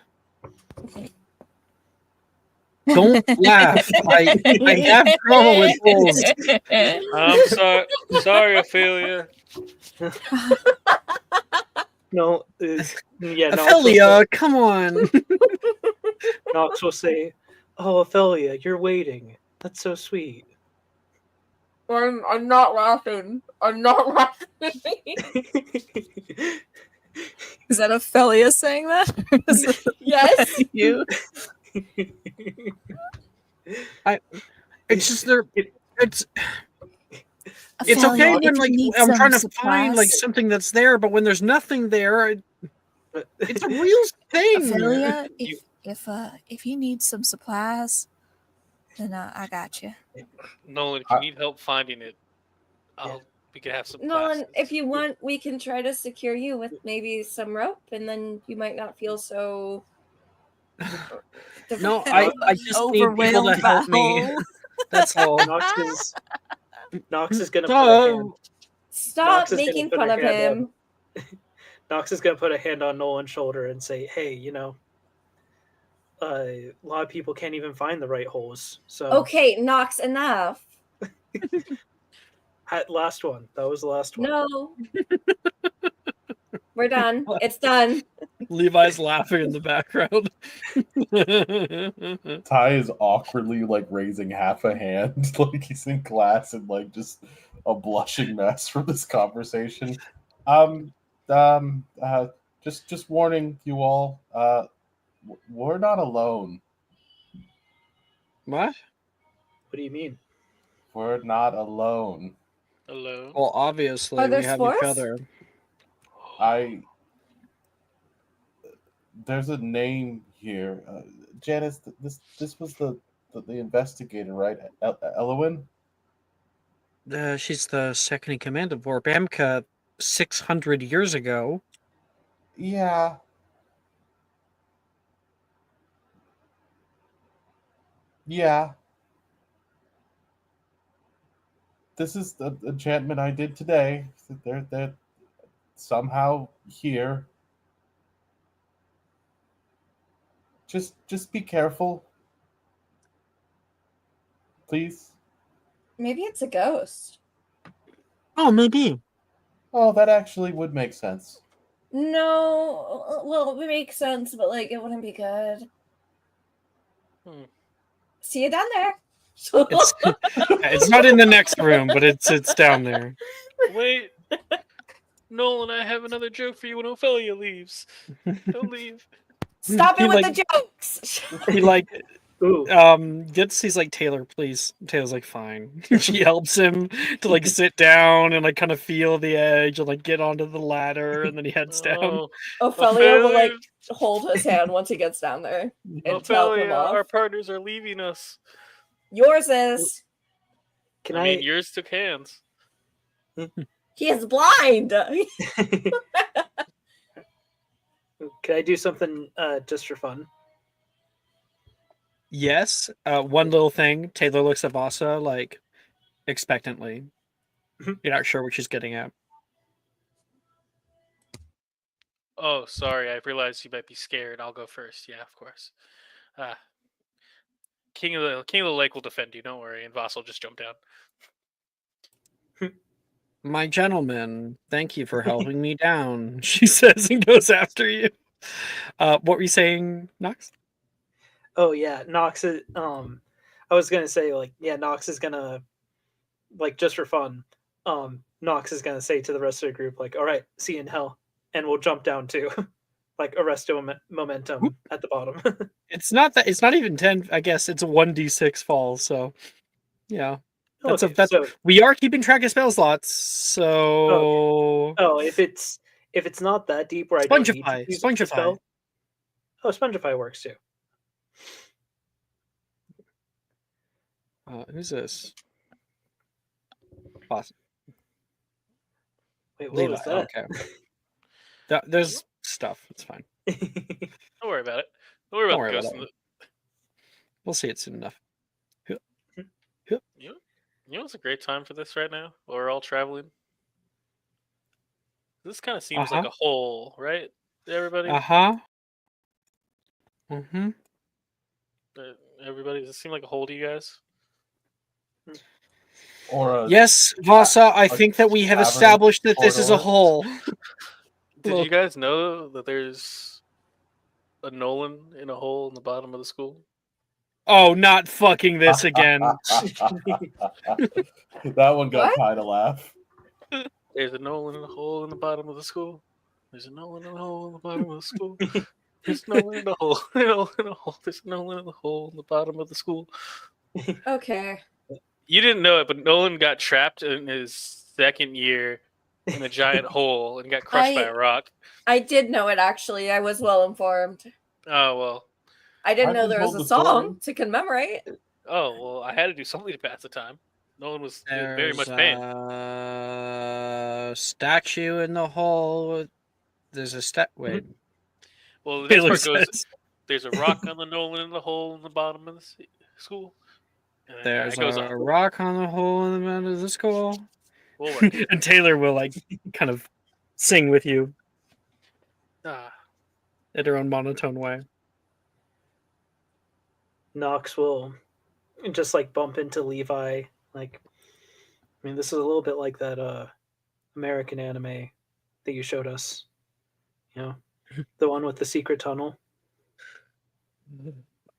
Don't laugh. I have trouble with holes. I'm sorry, Ophelia. No, yeah, Ophelia, come on. Nox will say, "Oh, Ophelia, you're waiting. That's so sweet." I'm not laughing. I'm not laughing. Is that Ophelia saying that? Or is it Yes. you? It's just there. It's Ophelia, okay if when you like need I'm some trying to find like supplies- something that's there, but when there's nothing there, it's a real thing. Ophelia, if you need some supplies, then I got you. Nolan, if you need help finding it, we could have some Nolan, classes. if you want, we can try to secure you with maybe some rope, and then you might not feel so. No, I just need people Overwhelmed to by help me. holes. That's all. Nox is gonna put a hand. Stop Nox is gonna making put fun her of hand him. Nox is gonna put a hand on Nolan's shoulder and say, "Hey, a lot of people can't even find the right holes. So Okay, Nox, enough. last one. That was the last one. No. We're done. It's done. Levi's laughing in the background. Ty is awkwardly like raising half a hand, like he's in class and like just a blushing mess from this conversation. Just warning you all. We're not alone. What? What do you mean? We're not alone. Hello. Well, obviously Are there we have s'mores? each other. There's a name here. Janice, this was the investigator, right? Elowin? She's the second in command of Vorbamka 600 years ago. Yeah. Yeah. This is the enchantment I did today. They're somehow here. Just be careful. Please. Maybe it's a ghost. Oh, maybe. Oh, that actually would make sense. No, well, it would make sense, but like it wouldn't be good. See you down there. It's not in the next room, but it's down there. Wait. Nolan, I have another joke for you when Ophelia leaves. Don't leave. Stop it He, with like- the jokes. He like Ooh. he's like, Taylor, please. Taylor's like, fine. She helps him to like sit down and like kind of feel the edge and like get onto the ladder, and then he heads down. Oh, Ophelia will like hold his hand once he gets down there and tell him Ophelia, off. our partners are leaving us. Yours is. Can I mean, yours took hands. He is blind. Can I do something just for fun? Yes. One little thing. Taylor looks at Vasa like expectantly. You're not sure what she's getting at. Oh, sorry. I realized you might be scared. I'll go first. Yeah, of course. King of the Lake will defend you. Don't worry. And Voss will just jump down. My gentleman, thank you for helping me down, she says and goes after you. What were you saying, Nox? Oh yeah, Nox is I was gonna say like yeah, Nox is gonna like just for fun, Nox is gonna say to the rest of the group, like, all right, see you in hell. And we'll jump down too. Like arresto momentum at the bottom. It's not even 10, I guess it's a 1d6 fall, so yeah. That's Okay, that's so we are keeping track of spell slots, so if it's not that deep where I don't need to use a Spongify. spell. Oh, Spongify works too. Who's this? Boss. Wait, what Levi. was that? Okay. There's stuff. It's fine. Don't worry about it. Don't worry Don't about worry the about ghost. We'll see it soon enough. You know it's a great time for this right now? While we're all traveling. This kind of seems like a hole, right? Everybody? Uh-huh. Mm-hmm. Everybody, does it seem like a hole to you guys? Or Yes, Vasa, I a think that we have cavern established that this is a corridor. hole. Did Well- you guys know that there's a Nolan in a hole in the bottom of the school? Oh, not fucking this again. That one got What? quite a laugh. There's a Nolan in a hole in the bottom of the school. There's a Nolan in a hole in the bottom of the school. There's no one in the hole. There's no one in the hole in the bottom of the school. Okay. You didn't know it, but Nolan got trapped in his second year in a giant hole and got crushed by a rock. I did know it actually. I was well informed. Oh well. I didn't I've know been there was told a the story. song to commemorate. Oh well. I had to do something to pass the time. Nolan was in very much There's pain. a statue in the hole. There's a wait. Well, the next Taylor part goes. says, There's a rock on the Nolan in the hole in the bottom of the school. And then there's it goes a on. rock on the hole in the middle of the school. We'll work it. And Taylor will like kind of sing with you Ah, in her own monotone way. Nox will just like bump into Levi. Like, I mean, this is a little bit like that American anime that you showed us. You know, the one with the secret tunnel.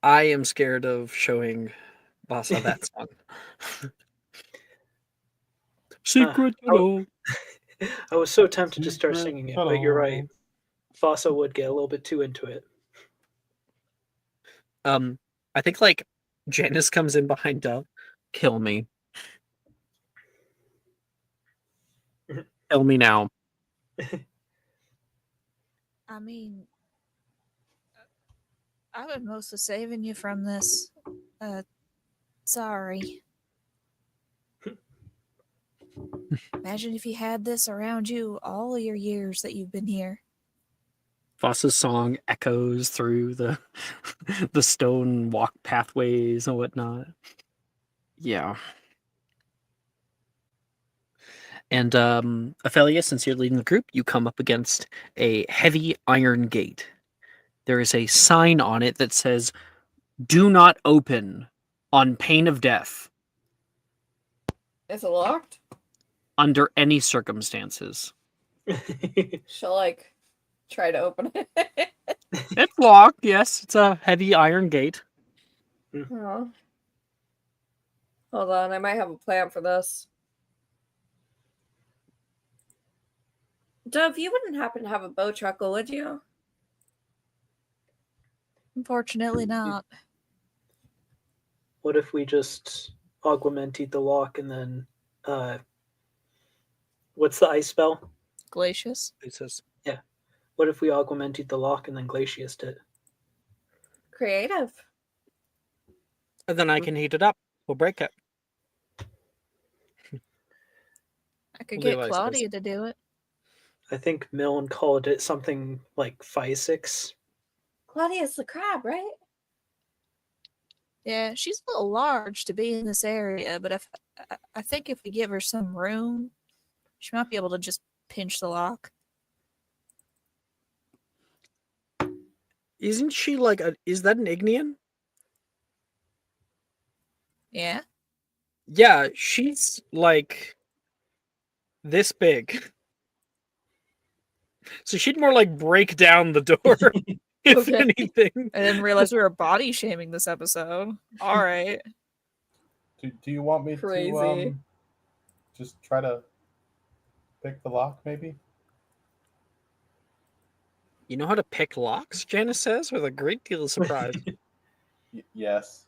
I am scared of showing Vasa that song. Secret tunnel. I was so tempted to start Secret singing it, but you're right. tunnel. Fossa would get a little bit too into it. I think like Janice comes in behind Dove. Kill me. Kill me now. I mean, I was mostly saving you from this. Sorry. Imagine if you had this around you all your years that you've been here. Vasa's song echoes through the the stone walk pathways and whatnot. Yeah. And Ophelia, since you're leading the group, you come up against a heavy iron gate. There is a sign on it that says, "Do not open on pain of death Is it locked? under any circumstances." She'll like try to open it. It's locked, yes. It's a heavy iron gate. Oh. Hold on, I might have a plan for this. Dove, you wouldn't happen to have a bow truckle, would you? Unfortunately not. What if we just augmented the lock and then what's the ice spell? Glacius. It says, What if we augmented the lock and then glaciused it? Creative. and then I can heat it up. We'll break it. I could We'll do get like Claudia to do it. I think Milne called it something like Physics. Claudia's the crab, right? Yeah, she's a little large to be in this area, but I think if we give her some room, she might be able to just pinch the lock. Isn't she like a? Is that an Ignean? Yeah. Yeah, she's like this big. So she'd more like break down the door, if Okay. anything. I didn't realize we were body shaming this episode. All right. Do you want me Crazy. to just try to pick the lock, maybe? You know how to pick locks, Janice says, with a great deal of surprise. Yes.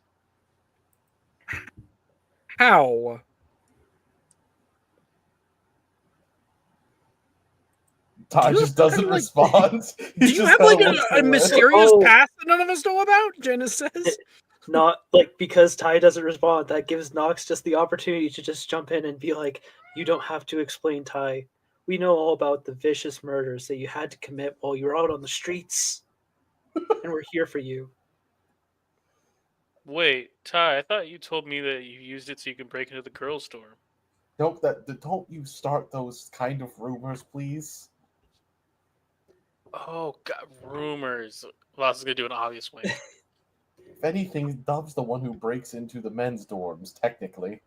How? Ty Do you just have doesn't fucking, like- respond. Do you have like a mysterious Oh. past that none of us know about? Janice says. Not like because Ty doesn't respond, that gives Nox just the opportunity to just jump in and be like, "You don't have to explain, Ty. We know all about the vicious murders that you had to commit while you were out on the streets, and we're here for you." Wait, Ty, I thought you told me that you used it so you can break into the girls' dorm. Don't you start those kind of rumors, please. Oh, God, rumors. Well, I was going to do an obvious wink. If anything, Dove's the one who breaks into the men's dorms, technically.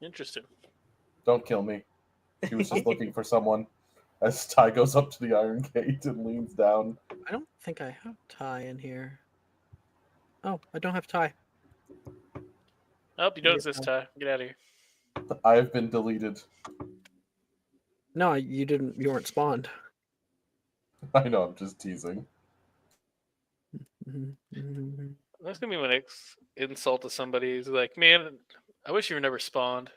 Interesting. Don't kill me. She was just looking for someone. As Ty goes up to the iron gate and leans down. I don't think I have Ty in here. Oh, I don't have Ty. Oh, you don't exist, Ty. Get out of here. I have been deleted. No, you didn't. You weren't spawned. I know, I'm just teasing. That's going to be my next insult to somebody. Is like, man, I wish you were never spawned.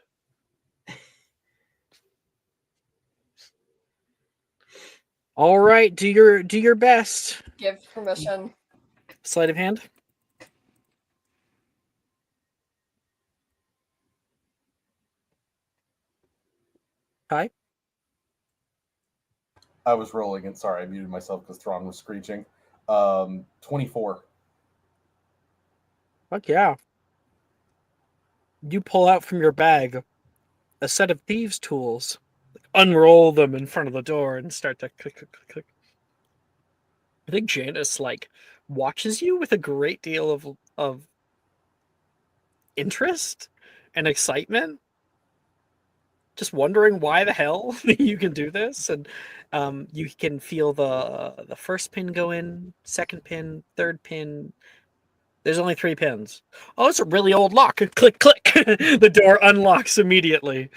All right, do your best. Give permission. Sleight of hand. Ty? I was rolling, and sorry, I muted myself because Thrawn was screeching. 24. Fuck yeah. You pull out from your bag a set of thieves' tools, unroll them in front of the door, and start to click, click, click, click. I think Janice like watches you with a great deal of interest and excitement, just wondering why the hell you can do this, and you can feel the first pin go in, second pin, third pin. There's only 3 pins. Oh, it's a really old lock. Click, click. The door unlocks immediately.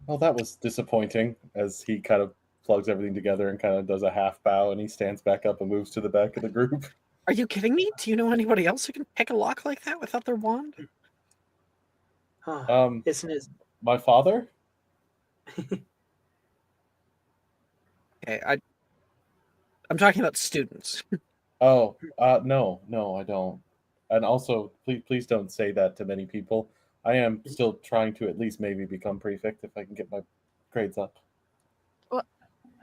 Well, that was disappointing, as he kind of plugs everything together and kind of does a half bow, and he stands back up and moves to the back of the group. Are you kidding me? Do you know anybody else who can pick a lock like that without their wand? Huh. Isn't it? My father? Okay, I'm talking about students. Oh, no, I don't. And also, please don't say that to many people. I am still trying to at least maybe become prefect if I can get my grades up. Well,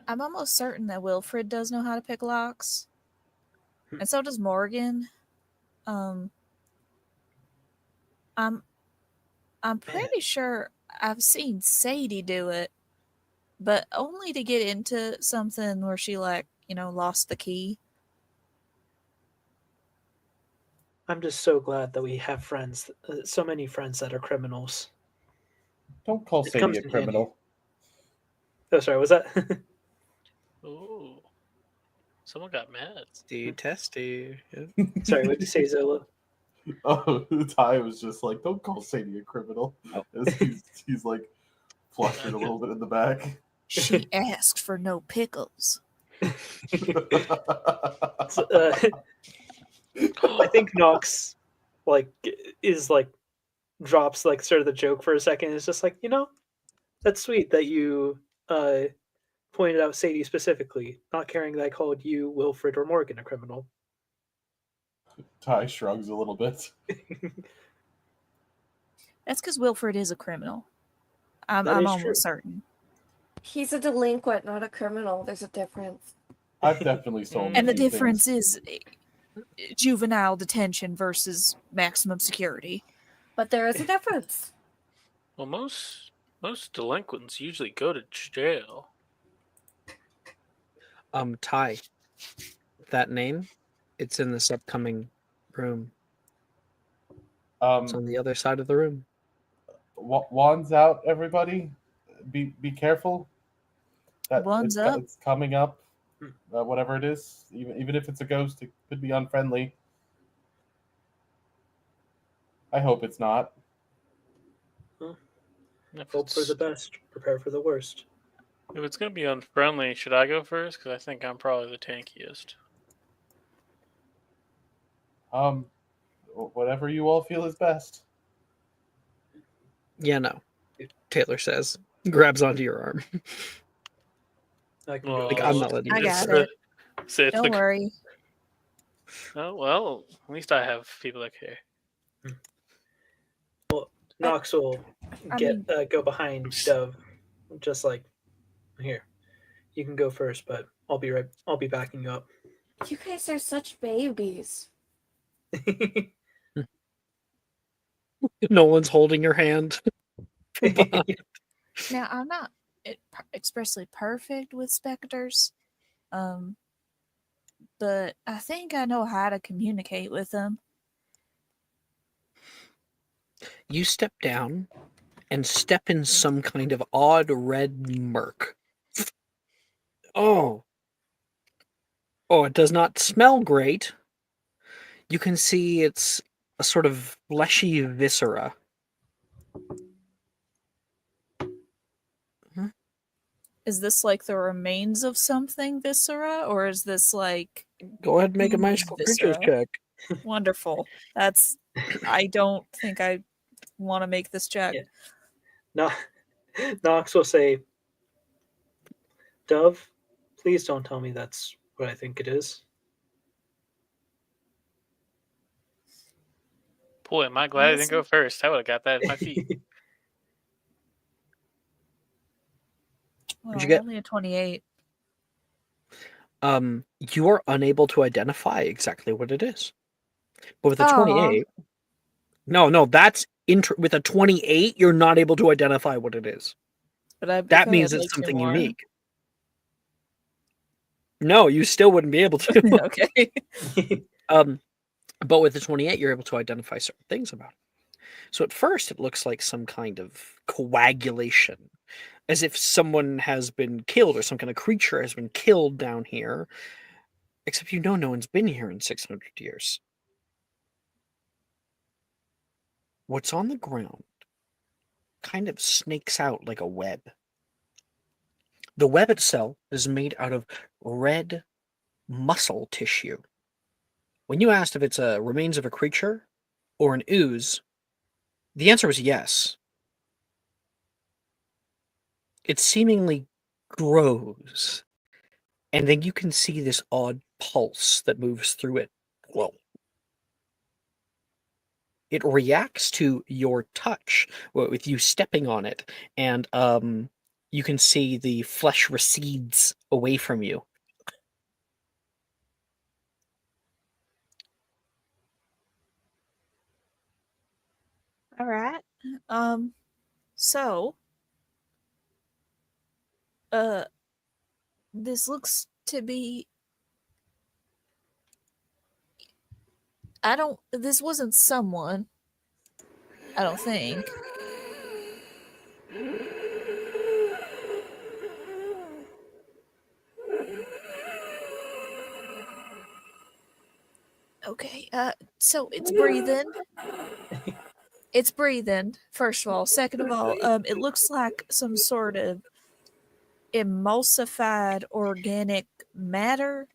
I'm almost certain that Wilfred does know how to pick locks. And so does Morgan. I'm pretty sure I've seen Sadie do it, but only to get into something where she lost the key. I'm just so glad that we have friends, so many friends that are criminals. Don't call It comes Sadie a in criminal. Oh, sorry, was that? Ooh. Someone got mad. Testy. Sorry, what did you say, Zola? Oh, Ty was just like, don't call Sadie a criminal. Oh. As he's like flustered a little bit in the back. She asked for no pickles. I think Nox drops like sort of the joke for a second. It's just like, that's sweet that you pointed out Sadie specifically, not caring that I called you, Wilfred, or Morgan a criminal. Ty shrugs a little bit. That's because Wilfred is a criminal. I'm That is almost true. certain. He's a delinquent, not a criminal. There's a difference. I've definitely stolen And a the few difference things. is juvenile detention versus maximum security. But there is a difference. Well, most delinquents usually go to jail. Ty, that name, it's in this upcoming room. It's on the other side of the room. Wands out, everybody. Be careful. Wands up? It's coming up. Whatever it is, even if it's a ghost, it could be unfriendly. I hope it's not. If Hope for it's, the best, prepare for the worst. if it's gonna be unfriendly, should I go first? Because I think I'm probably the tankiest. Whatever you all feel is best. Yeah, no. Taylor says, grabs onto your arm. I can Well, go Like, first. I'm not letting I you got go. it. So it's Don't worry. Oh well, at least I have people that care. Knox will go behind Dove, just like here. You can go first, but I'll be backing you up. You guys are such babies. No one's holding your hand. Now, I'm not expressly perfect with specters, but I think I know how to communicate with them. You step down and step in some kind of odd red murk. Oh, it does not smell great. You can see it's a sort of fleshy viscera. Is this like the remains of something, viscera, or is this like Go ahead and make a Ooze magical creatures viscera. check. wonderful? That's. I don't think I want to make this check. Yeah. Knox will say, Dove, please don't tell me that's what I think it is. Boy, am I glad I didn't go first. I would have got that at my feet. What'd you get? Only a 28. You are unable to identify exactly what it is. But with a Aw. 28, no, that's with a 28, you're not able to identify what it is. But That means it's something unique. No, you still wouldn't be able to. Okay. But with the 28, you're able to identify certain things about it. So at first, it looks like some kind of coagulation, as if someone has been killed or some kind of creature has been killed down here. Except no one's been here in 600 years. What's on the ground kind of snakes out like a web. The web itself is made out of red muscle tissue. When you asked if it's a remains of a creature or an ooze, the answer was yes. It seemingly grows, and then you can see this odd pulse that moves through it. Whoa. It reacts to your touch with you stepping on it, and you can see the flesh recedes away from you. All right. So, this looks to be. This wasn't someone. I don't think. Okay, so it's breathing. It's breathing, first of all. Second of all, it looks like some sort of emulsified organic matter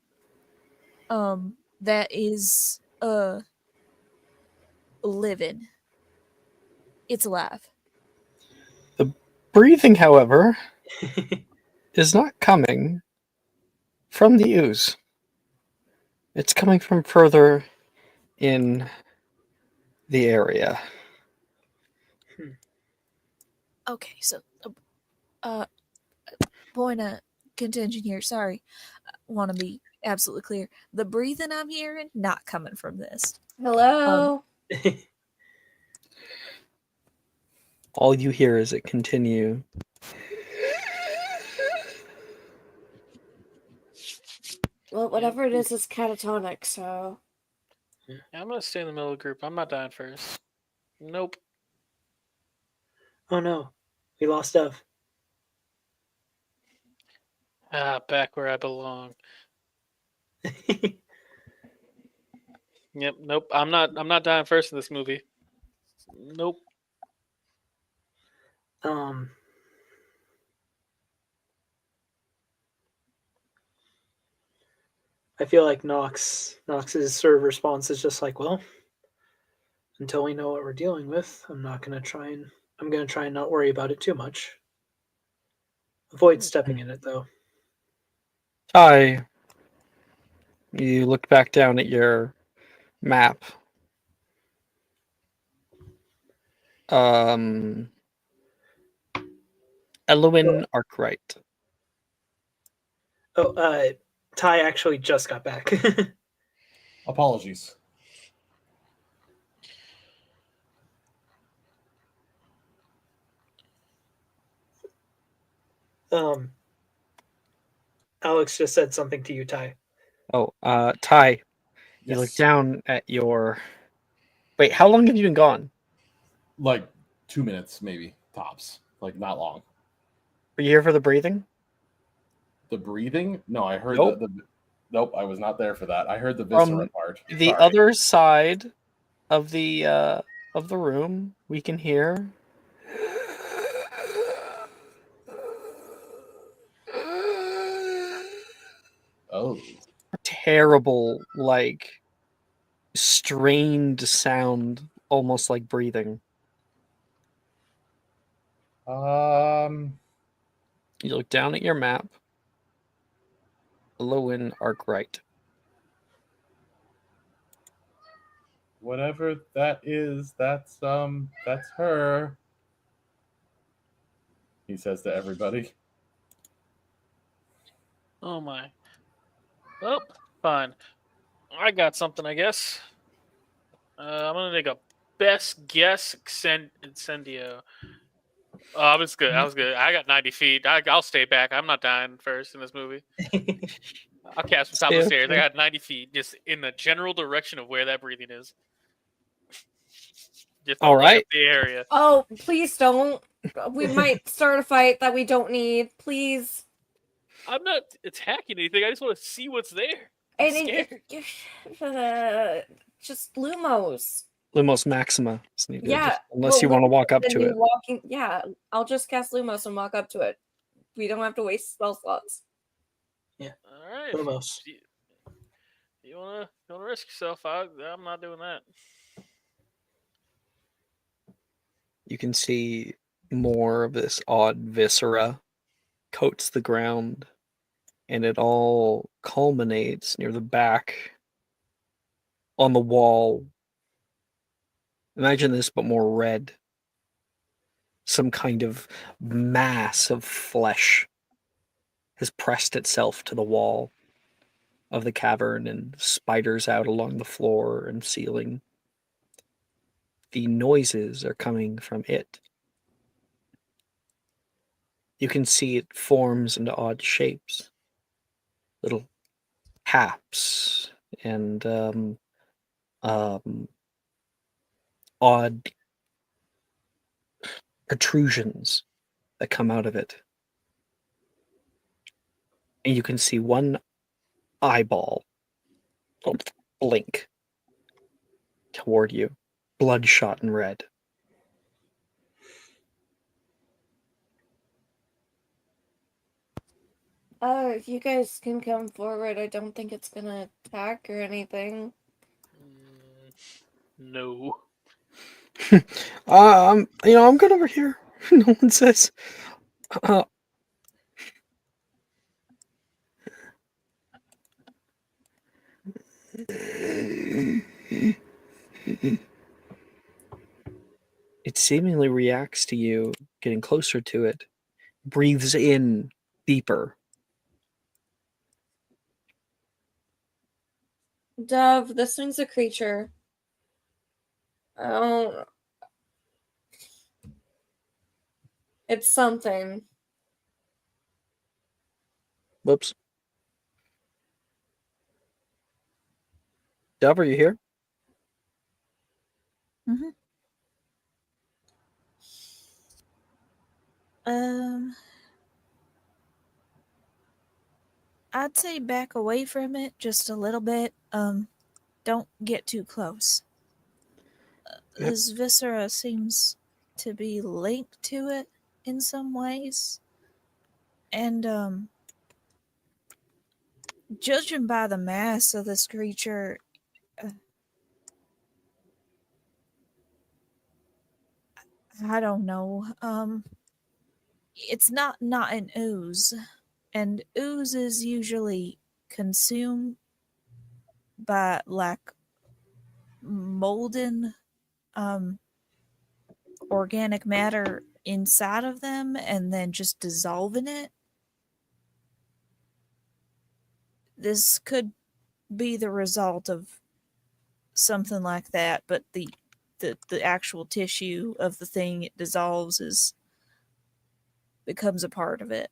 that is living. It's alive. The breathing, however, is not coming from the ooze. It's coming from further in the area. Okay, so point of contention here. Sorry, want to be absolutely clear. The breathing I'm hearing not coming from this. Hello. All you hear is it continue. Well, whatever it is catatonic, so. Yeah, I'm gonna stay in the middle of the group. I'm not dying first. Nope. Oh no, we lost Dev. Back where I belong. Yep. Nope. I'm not dying first in this movie. Nope. I feel like Nox's sort of response is just like, well, until we know what we're dealing with, I'm gonna try and not worry about it too much. Avoid stepping in it though. Hi. You look back down at your map. Elwyn Arkwright. Oh, Ty actually just got back. Apologies. Alex just said something to you, Ty. Oh, Ty. You look Yes. down at your. Wait, how long have you been gone? Like 2 minutes, maybe tops. Like not long. Were you here for the breathing? The breathing? No, I heard Nope. Nope, I was not there for that. I heard the viscera part. The Sorry. other side of the room, we can hear. Oh. A terrible, like strained sound, almost like breathing. You look down at your map. Elwyn Arkwright. Whatever that is, that's her. He says to everybody. Oh my. Well, fine. I got something, I guess. I'm gonna make a best guess incendio. Oh, I was good. I got 90 feet. I'll stay back. I'm not dying first in this movie. I'll cast from top of the stairs. I got 90 feet, just in the general direction of where that breathing is. Just to All light right. up the area. Oh, please don't. We might start a fight that we don't need. Please. I'm not attacking anything. I just want to see what's there. I'm scared. Just Lumos. Lumos Maxima is needed. Yeah, Unless you want to walk up then to you it. walking. Yeah, I'll just cast Lumos and walk up to it. We don't have to waste spell slots. All right. Lumos. You wanna risk yourself? I'm not doing that. You can see more of this odd viscera coats the ground, and it all culminates near the back on the wall. Imagine this, but more red. Some kind of mass of flesh has pressed itself to the wall of the cavern and spiders out along the floor and ceiling. The noises are coming from it. You can see it forms into odd shapes, little caps and odd protrusions that come out of it. And you can see one eyeball blink toward you, bloodshot and red. If you guys can come forward, I don't think it's gonna attack or anything. No. I'm good over here. No one says. It seemingly reacts to you getting closer to it, breathes in deeper. Dove, this thing's a creature. I don't. It's something. Whoops. Dove, are you here? Mm-hmm. I'd say back away from it just a little bit. Don't get too close. This viscera seems to be linked to it in some ways. And judging by the mass of this creature, I don't know. It's not an ooze, and oozes usually consume by like molten organic matter inside of them and then just dissolving it. This could be the result of something like that, but the actual tissue of the thing it dissolves becomes a part of it.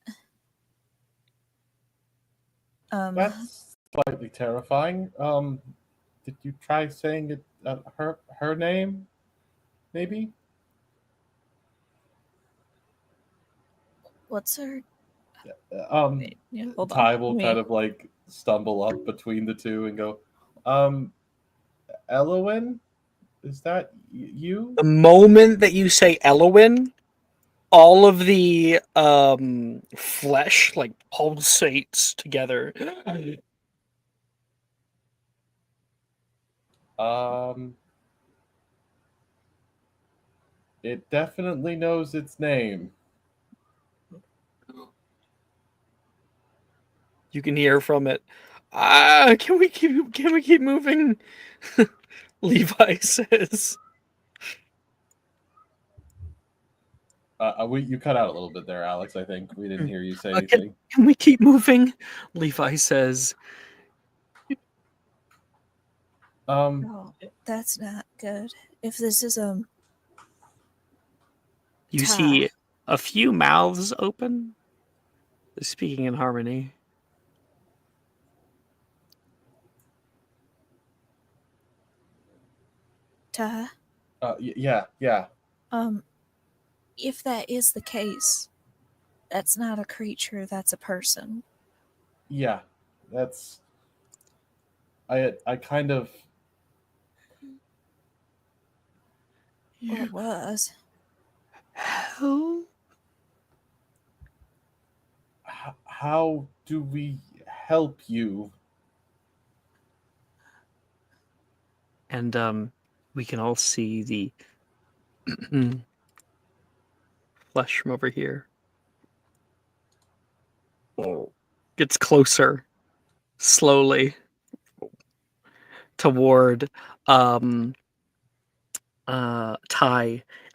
That's slightly terrifying. Did you try saying it? Her name, maybe? What's her? Yeah, hold Ty on. will kind of like stumble up between the two and go, Elowin? Is that you? The moment that you say Elowin, all of the flesh like pulsates together. It definitely knows its name. You can hear from it. Can we keep moving? Levi says. You cut out a little bit there, Alex. I think we didn't hear you say anything. Can we keep moving? Levi says. Oh, that's not good. If this is You Ty. see a few mouths open, speaking in harmony. Ty. Yeah. If that is the case, that's not a creature, that's a person. Yeah, that's. I kind of. Or was. How do we help you? And we can all see the flesh from over here. Gets closer, slowly, toward Ty.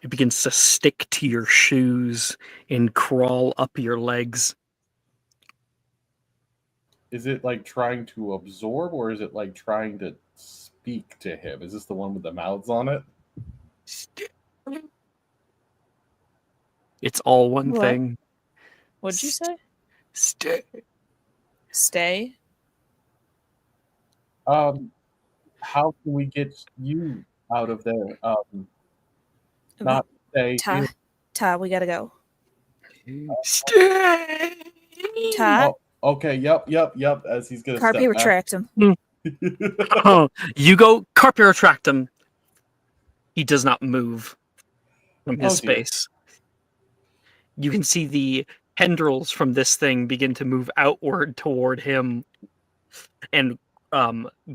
It begins to stick to your shoes and crawl up your legs. Is it like trying to absorb, or is it like trying to speak to him? Is this the one with the mouths on it? It's all one What? thing. What'd you say? Stay. Stay? How can we get you out of there? Not stay Ty, in. Ty, we gotta go. Stay. Ty, Oh, okay. Yep. As he's gonna carpet step back. retract him. Oh, you go carpet retract him. He does not move from his dear. space. You can see the tendrils from this thing begin to move outward toward him and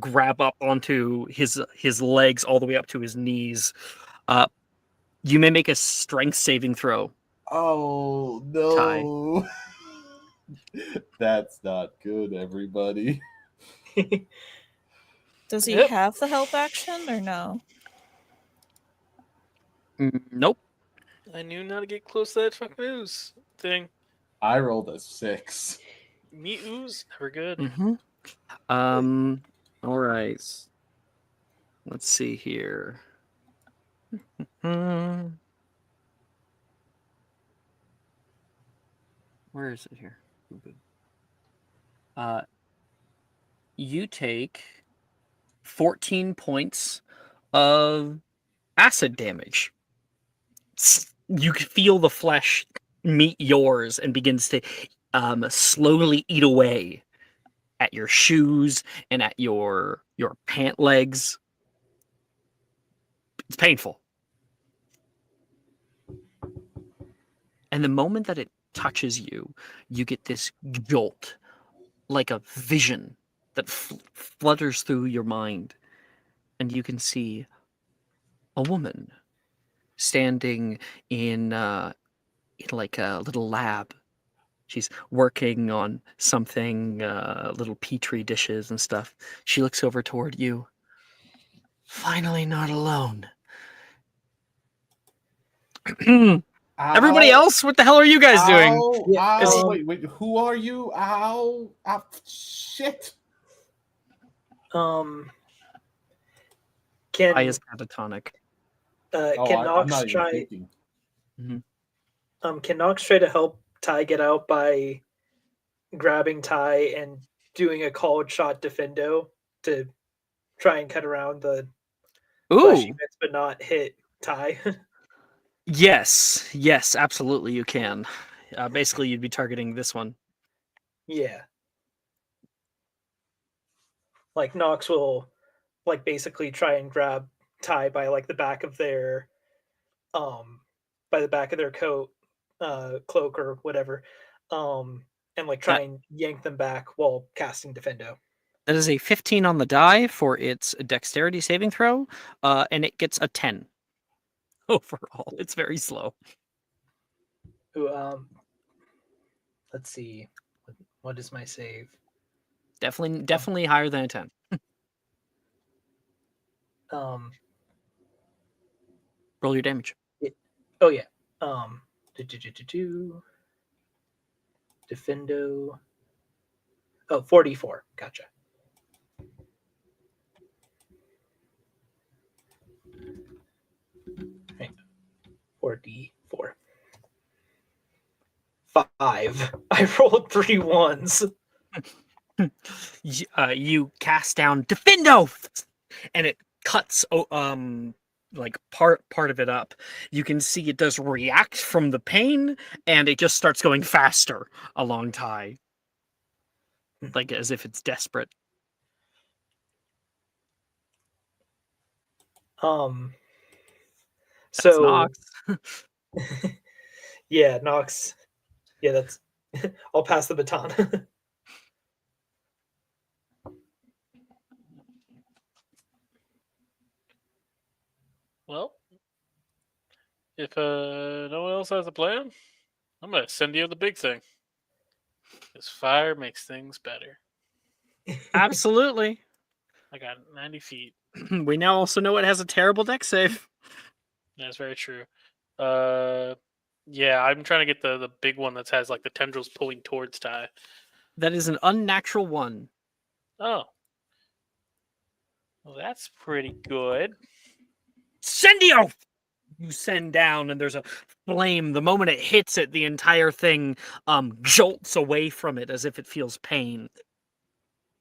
grab up onto his legs all the way up to his knees. You may make a strength saving throw. Oh no. That's not good, everybody. Does he Yep. have the help action or no? Nope. I knew not to get close to that fucking ooze thing. I rolled a 6. Meat ooze, never good. Mm-hmm. All right. Let's see here. Where is it here? You take 14 points of acid damage. You can feel the flesh meet yours and begins to slowly eat away at your shoes and at your pant legs. It's painful. And the moment that it touches you, you get this jolt, like a vision that flutters through your mind. And you can see a woman standing in like a little lab. She's working on something, little petri dishes and stuff. She looks over toward you. Finally not alone. Everybody else, what the hell are you guys doing? Ow, Yeah, ow, wait, who are you? Ow, ow, shit. Can I is catatonic. can I'm Nox not even try? thinking. Can Nox try to help Ty get out by grabbing Ty and doing a cold shot defendo to try and cut around the fleshy Ooh, bits, but not hit Ty? yes, absolutely you can. Basically, you'd be targeting this one. Yeah. Like Nox will like basically try and grab Ty by like the back of their coat, cloak or whatever. And like try and yank them back while casting defendo. That is a 15 on the die for its dexterity saving throw, and it gets a 10 overall. It's very slow. Ooh, let's see. What is my save? Definitely higher than a 10. Roll your damage. Oh yeah. Defendo. Oh, 44. Gotcha. Right. 4d4. 5. I rolled 3 ones. You cast down Defendo, and it cuts like part of it up. You can see it does react from the pain, and it just starts going faster along Ty, like as if it's desperate. So That's Nox. yeah, Nox. Yeah, that's. I'll pass the baton. Well, if no one else has a plan, I'm gonna send you the big thing. Because fire makes things better. Absolutely. I got 90 feet. We now also know it has a terrible dex save. That's very true. Yeah, I'm trying to get the big one that has like the tendrils pulling towards Ty. That is an unnatural 1. Oh. Well, that's pretty good. Sendio! You send down, and there's a flame. The moment it hits it, the entire thing jolts away from it as if it feels pain.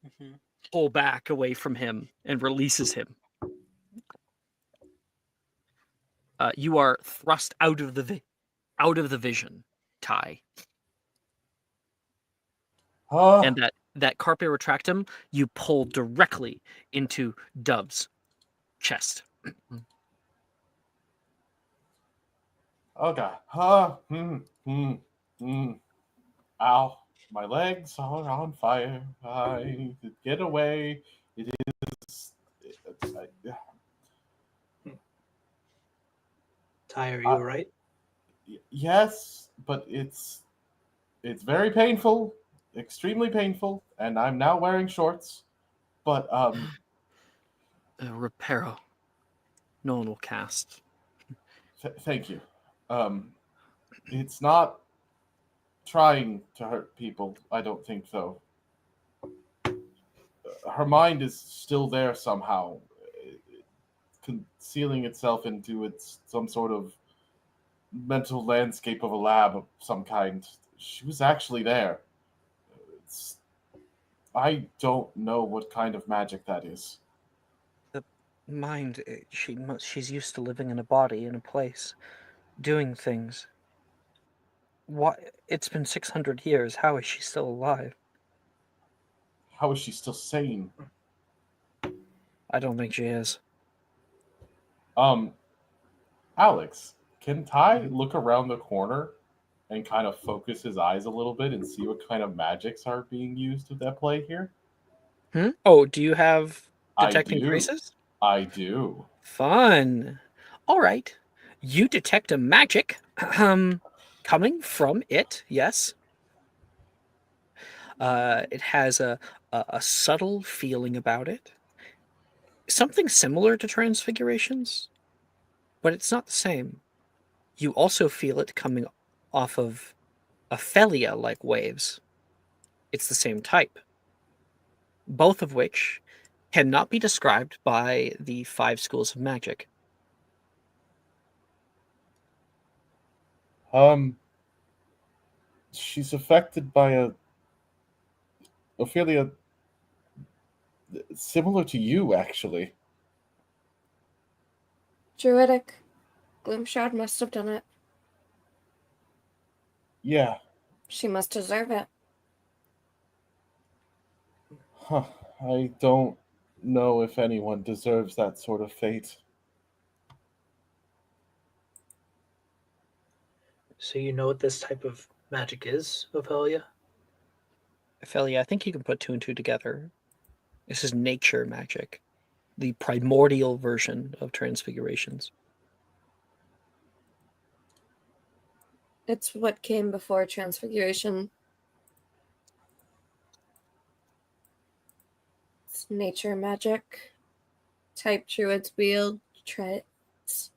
Mm-hmm. Pull back away from him and releases him. You are thrust out of the vision, Ty. And that carpe retractum, you pull directly into Dub's chest. Oh god. Ow. My legs are on fire. I get away. It is. Ty, are you alright? Yes, but it's very painful, extremely painful, and I'm now wearing shorts. But Reparo. No one will cast. Thank you. It's not trying to hurt people, I don't think, though. Her mind is still there somehow, concealing itself into some sort of mental landscape of a lab of some kind. She was actually there. It's, I don't know what kind of magic that is. The mind, she's used to living in a body, in a place, doing things. Why? It's been 600 years. How is she still alive? How is she still sane? I don't think she is. Alex, can Ty look around the corner and kind of focus his eyes a little bit and see what kind of magics are being used at play here? Oh, do you have I detecting do. traces? I do. Fun. All right. You detect a magic coming from it, yes. It has a subtle feeling about it. Something similar to transfigurations, but it's not the same. You also feel it coming off of Ophelia-like waves. It's the same type. Both of which cannot be described by the 5 schools of magic. She's affected by Ophelia similar to you, actually. Druidic. Gloomshroud must have done it. Yeah. She must deserve it. Huh. I don't know if anyone deserves that sort of fate. So you know what this type of magic is, Ophelia? Ophelia, I think you can put 2 and 2 together. This is nature magic, the primordial version of transfigurations. It's what came before transfiguration. It's nature magic. Type druids wield. It's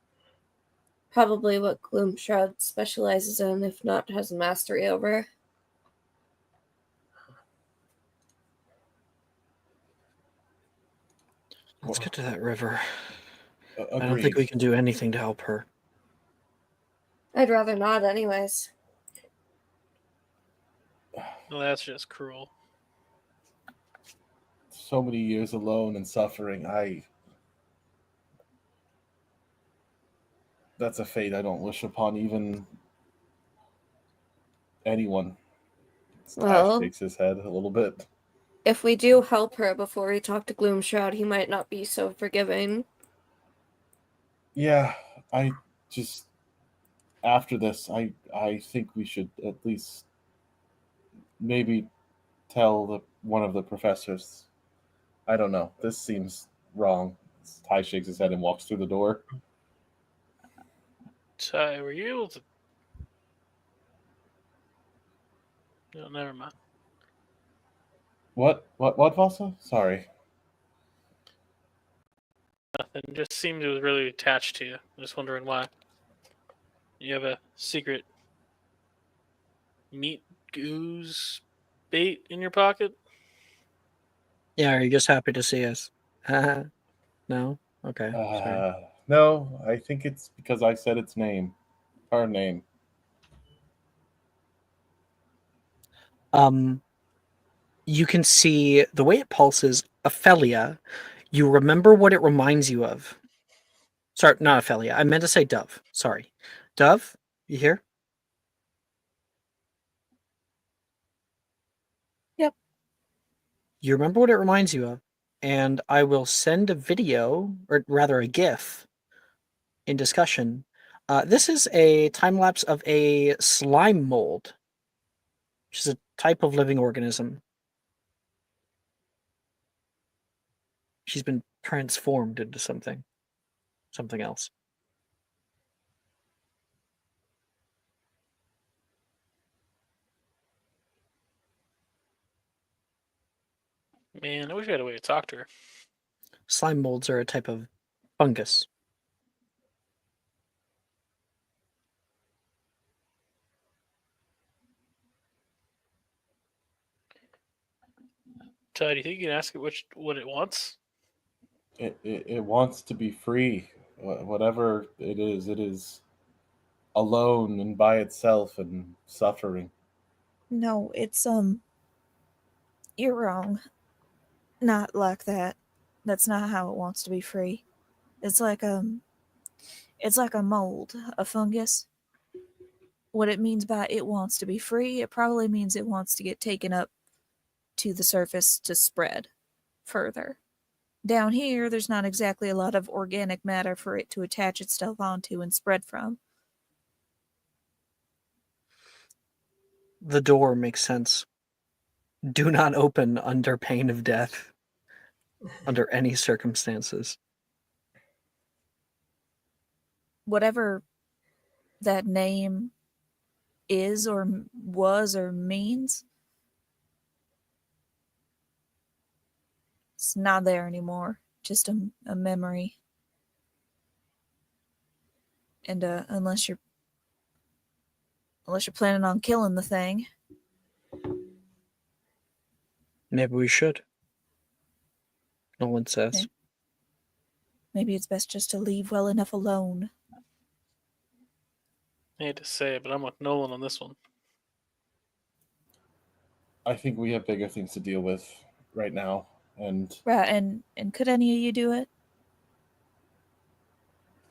probably what Gloomshroud specializes in, if not has mastery over. Let's get to that river. Agreed. I don't think we can do anything to help her. I'd rather not, anyways. Well, that's just cruel. So many years alone and suffering. That's a fate I don't wish upon even anyone. Tash Well, shakes his head a little bit. if we do help her before we talk to Gloomshroud, he might not be so forgiving. Yeah, I just after this, I think we should at least maybe tell one of the professors. I don't know. This seems wrong. Ty shakes his head and walks through the door. Ty, were you able to? No, never mind. What, Vasa? Sorry. Nothing. Just seemed it was really attached to you. I'm just wondering why. You have a secret meat goose bait in your pocket? Yeah, are you just happy to see us? No? Okay, sorry. No, I think it's because I said its name. Her name. You can see the way it pulses, Ophelia, you remember what it reminds you of. Sorry, not Ophelia. I meant to say Dove. Sorry. Dove, you here? Yep. You remember what it reminds you of, and I will send a video, or rather a GIF, in discussion. This is a time lapse of a slime mold, which is a type of living organism. She's been transformed into something else. Man, I wish I had a way to talk to her. Slime molds are a type of fungus. Ty, do you think you can ask it what it wants? It wants to be free. Whatever it is alone and by itself and suffering. No, it's you're wrong. Not like that. That's not how it wants to be free. It's like a mold, a fungus. What it means by it wants to be free, it probably means it wants to get taken up to the surface to spread further. Down here, there's not exactly a lot of organic matter for it to attach itself onto and spread from. The door makes sense. Do not open under pain of death. Under any circumstances. Whatever that name is or was or means, it's not there anymore. Just a memory. And unless you're planning on killing the thing, Maybe we should. Nolan says. Okay. Maybe it's best just to leave well enough alone. I hate to say it, but I'm with Nolan on this one. I think we have bigger things to deal with right now, and Right, and could any of you do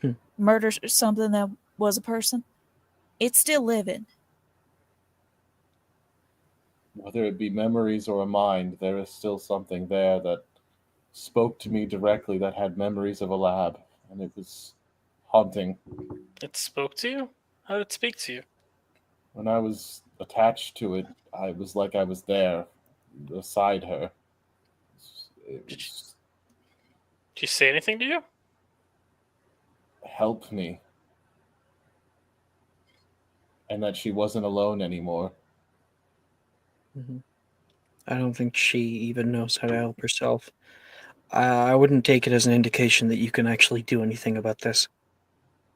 it? Murder something that was a person? It's still living. whether it be memories or a mind, there is still something there that spoke to me directly that had memories of a lab, and it was haunting. It spoke to you? How did it speak to you? When I was attached to it, I was like I was there, beside her. It Did was, you say anything to you? help me. And that she wasn't alone anymore. Mm-hmm. I don't think she even knows how to help herself. I wouldn't take it as an indication that you can actually do anything about this.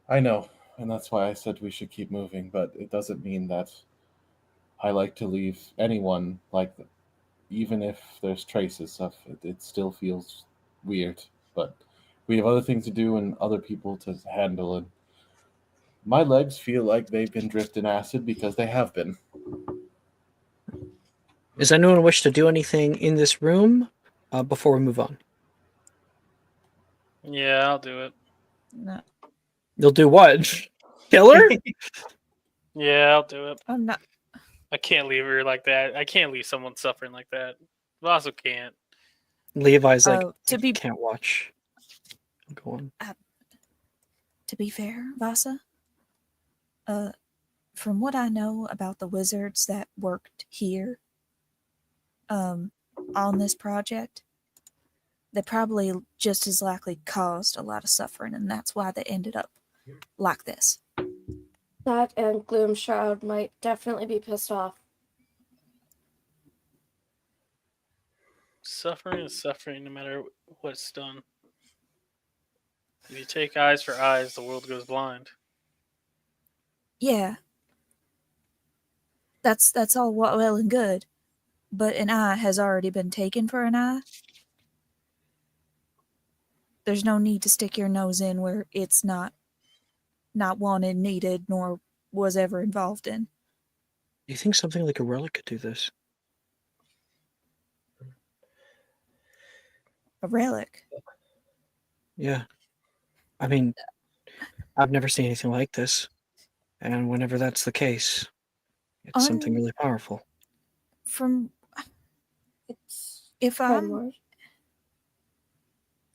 I know, and that's why I said we should keep moving, but it doesn't mean that I like to leave anyone like that. Even if there's traces of it, it still feels weird. But we have other things to do and other people to handle, and my legs feel like they've been dripped in acid because they have been. Does anyone wish to do anything in this room before we move on? Yeah, I'll do it. No, You'll do what? Kill her? Yeah, I'll do it. I'm not. I can't leave her like that. I can't leave someone suffering like that. I also can't. Levi's like, To I be can't watch. Go on. To be fair, Vasa, from what I know about the wizards that worked here, on this project, they probably just as likely caused a lot of suffering, and that's why they ended up like this. That and Gloomshroud might definitely be pissed off. Suffering is suffering no matter what's done. If you take eyes for eyes, the world goes blind. Yeah, that's all well and good, but an eye has already been taken for an eye. There's no need to stick your nose in where it's not wanted, needed, nor was ever involved in. Do you think something like a relic could do this? A relic? Yeah. I mean, I've never seen anything like this. And whenever that's the case, it's something really powerful. From It's if one I'm word.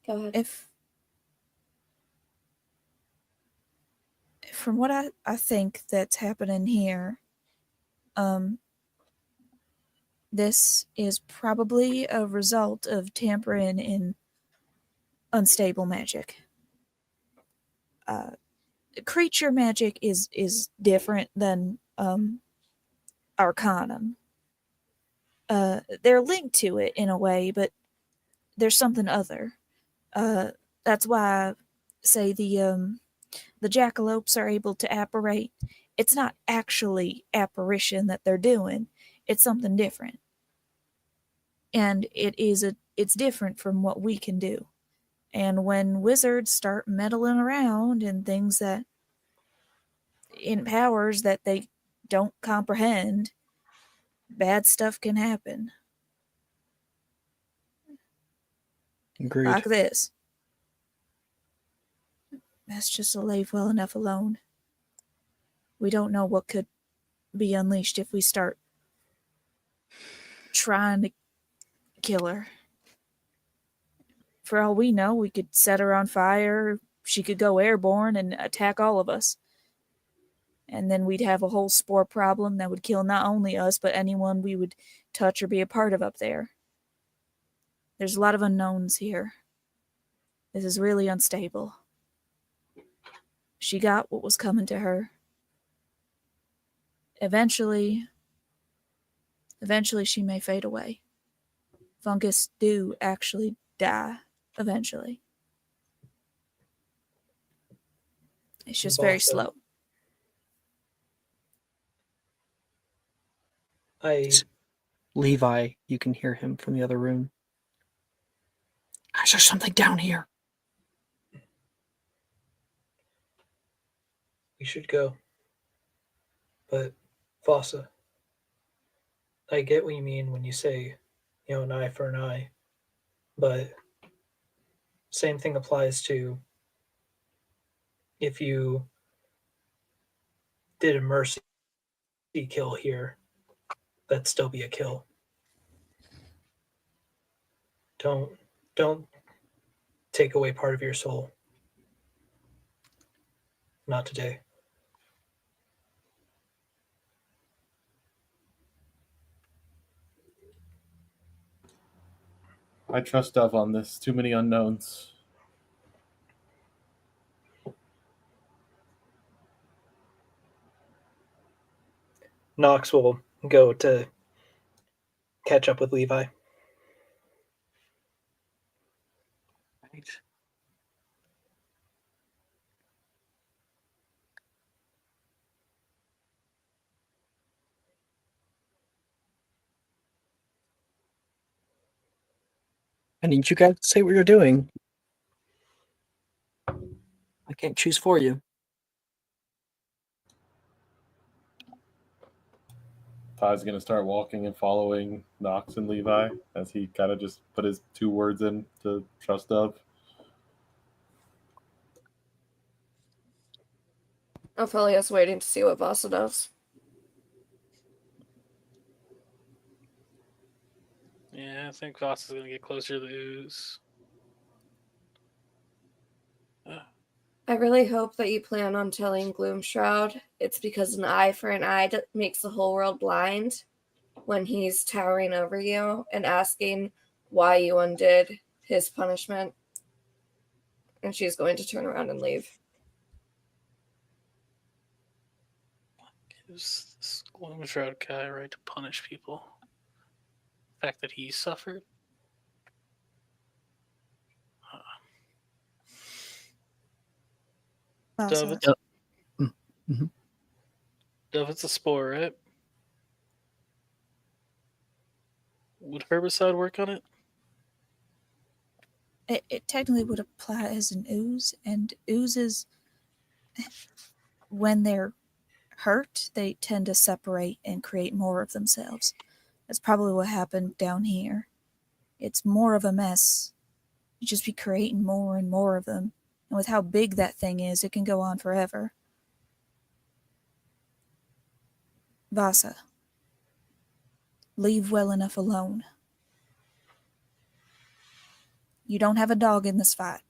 Go ahead. if from what I think that's happening here, this is probably a result of tampering in unstable magic. Creature magic is different than arcanum. They're linked to it in a way, but there's something other. That's why I say the jackalopes are able to apparate. It's not actually apparition that they're doing. It's something different. And it's different from what we can do. And when wizards start meddling around in things that in powers that they don't comprehend, bad stuff can happen. Agreed. Like this. That's just to leave well enough alone. We don't know what could be unleashed if we start trying to kill her. For all we know, we could set her on fire. She could go airborne and attack all of us. And then we'd have a whole spore problem that would kill not only us, but anyone we would touch or be a part of up there. There's a lot of unknowns here. This is really unstable. She got what was coming to her. Eventually she may fade away. Fungus do actually die eventually. It's just very slow. Levi, you can hear him from the other room. Guys, there's something down here. We should go. But, Vasa, I get what you mean when you say, an eye for an eye. But same thing applies to if you did a mercy kill here, that'd still be a kill. Don't take away part of your soul. Not today. I trust Dove on this. Too many unknowns. Knox will go to catch up with Levi. Right. I need you guys to say what you're doing. I can't choose for you. Ty's going to start walking and following Knox and Levi as he kind of just put his 2 words in to trust Dove. Ophelia's waiting to see what Vasa does. Yeah, I think Voss is going to get closer to the ooze. I really hope that you plan on telling Gloomshroud it's because an eye for an eye makes the whole world blind when he's towering over you and asking why you undid his punishment. And she's going to turn around and leave. Gives this Gloomshroud guy right to punish people. The fact that he suffered. Dove, it's, Mm-hmm. Dove, it's a spore, right? Would herbicide work on it? It technically would apply as an ooze, and oozes, when they're hurt, they tend to separate and create more of themselves. That's probably what happened down here. It's more of a mess. You just be creating more and more of them. And with how big that thing is, it can go on forever. Vasa, leave well enough alone. You don't have a dog in this fight.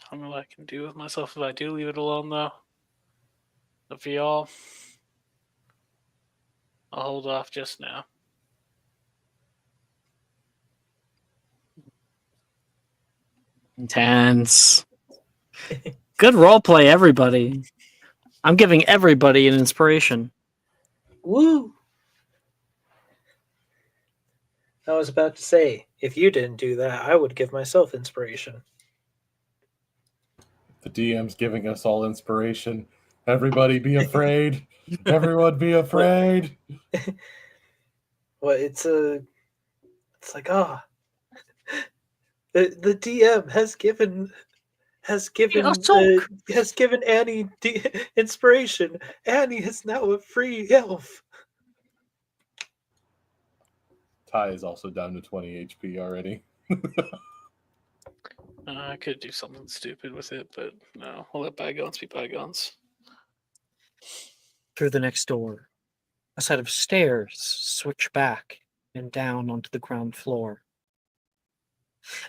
I don't know what I can do with myself if I do leave it alone, though. But for y'all, I'll hold off just now. Intense. Good roleplay, everybody. I'm giving everybody an inspiration. Woo! I was about to say, if you didn't do that, I would give myself inspiration. The DM's giving us all inspiration. Everybody be afraid. Everyone be afraid. Well, it's like the DM has given Annie inspiration. Annie is now a free elf. Ty is also down to 20 HP already. I could do something stupid with it, but no, we'll let bygones be bygones. Through the next door, a set of stairs switch back and down onto the ground floor.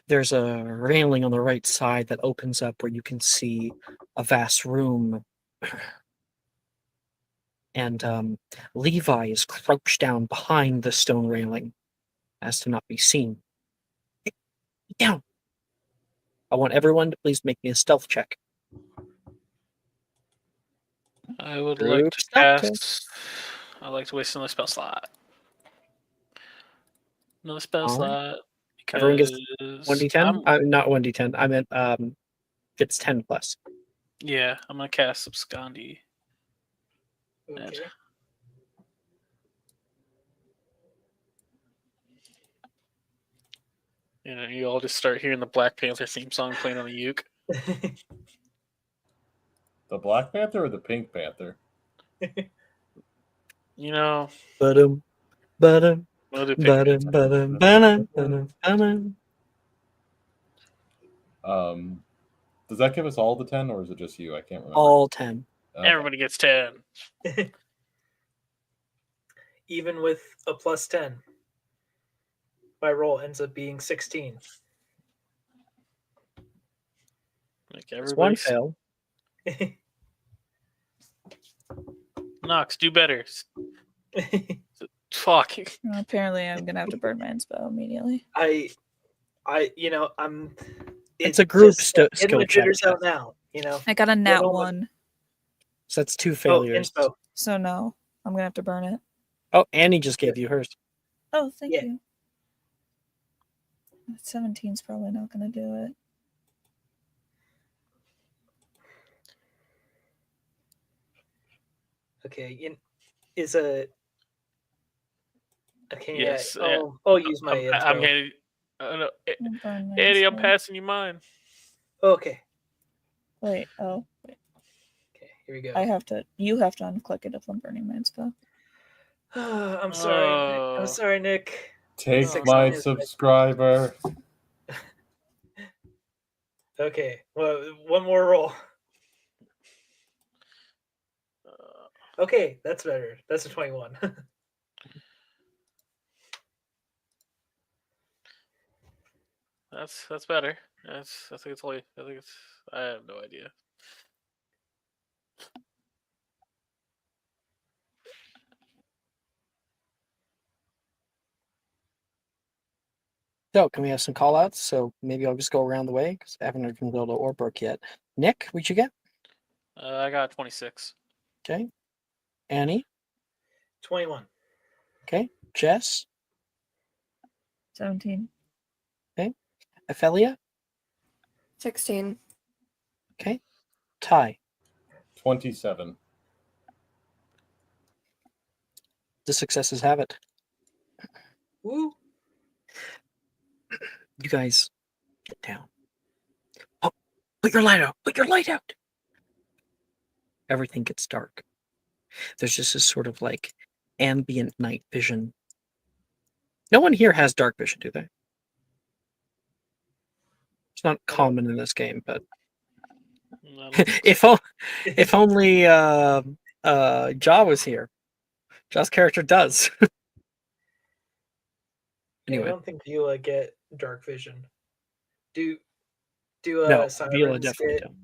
There's a railing on the right side that opens up where you can see a vast room. And Levi is crouched down behind the stone railing as to not be seen. Get down! I want everyone to please make me a stealth check. I would Group like to stealth check. cast. I'd like to waste another spell slot. Another spell Alright. slot. Everyone gets because 1d10? Not 1d10. I meant it's 10 plus. Yeah, I'm gonna cast Abscondi. Okay. You know, you all just start hearing the Black Panther theme song playing on the uke. The Black Panther or the Pink Panther? You know, Ba-dum, ba-dum, we'll do Pink ba-dum, Panther. ba-dum, ba-dum, ba-dum, ba-dum. Does that give us all the 10, or is it just you? I can't remember. All 10. Okay. Everybody gets 10. Even with a plus 10, my roll ends up being 16. Like It's one everybody's fail. Nox, do better. Fuck. Well, apparently, I'm gonna have to burn my inspo immediately. It's a group getting skill my jitters check. out now. I got a nat all 1, So that's 2 failures. Inspo. so no, I'm gonna have to burn it. Oh, Annie just gave you hers. Oh, thank Yeah. you. 17's probably not gonna do it. Okay, is a okay. Yes, Yeah. I'll use my. I'm inspo. handing. No, I'll burn my Eddie, I'm inspo. passing you mine. Okay. Wait, Okay. Here we go. you have to unclick it if I'm burning my inspo. I'm sorry. Oh. I'm sorry, Nick. Take 16 my is subscriber. Okay. Well, one more roll. Okay, that's better. That's a 21. That's better. I think it's only. I have no idea. So, can we have some call outs? So, maybe I'll just go around the way because I haven't heard from Gilda or Brooke yet. Nick, what'd you get? I got 26. Okay. Annie? 21. Okay. Jess? 17. Ophelia? 16. Okay. Ty? 27. The successes have it. Woo. You guys, get down. Oh, put your light out. Put your light out. Everything gets dark. There's just this sort of like ambient night vision. No one here has dark vision, do they? It's not common in this game, but No, I don't think if only Ja was here. Ja's character does. Yeah, Anyway. I don't think Vila get dark vision. Do No, sirens Vila definitely get? don't.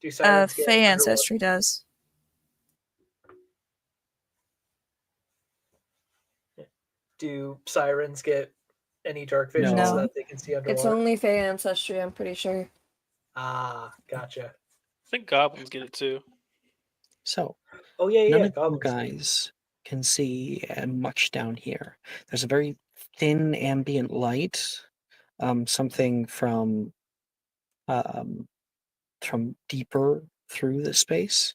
Do sirens get Fey underwater? Ancestry does. Do sirens get any dark vision No. so that they can see underwater? It's only Fey Ancestry, I'm pretty sure. Ah, gotcha. I think goblins get it too. So, Oh yeah, none yeah. of you Goblins. guys can see much down here. There's a very thin ambient light, something from deeper through the space.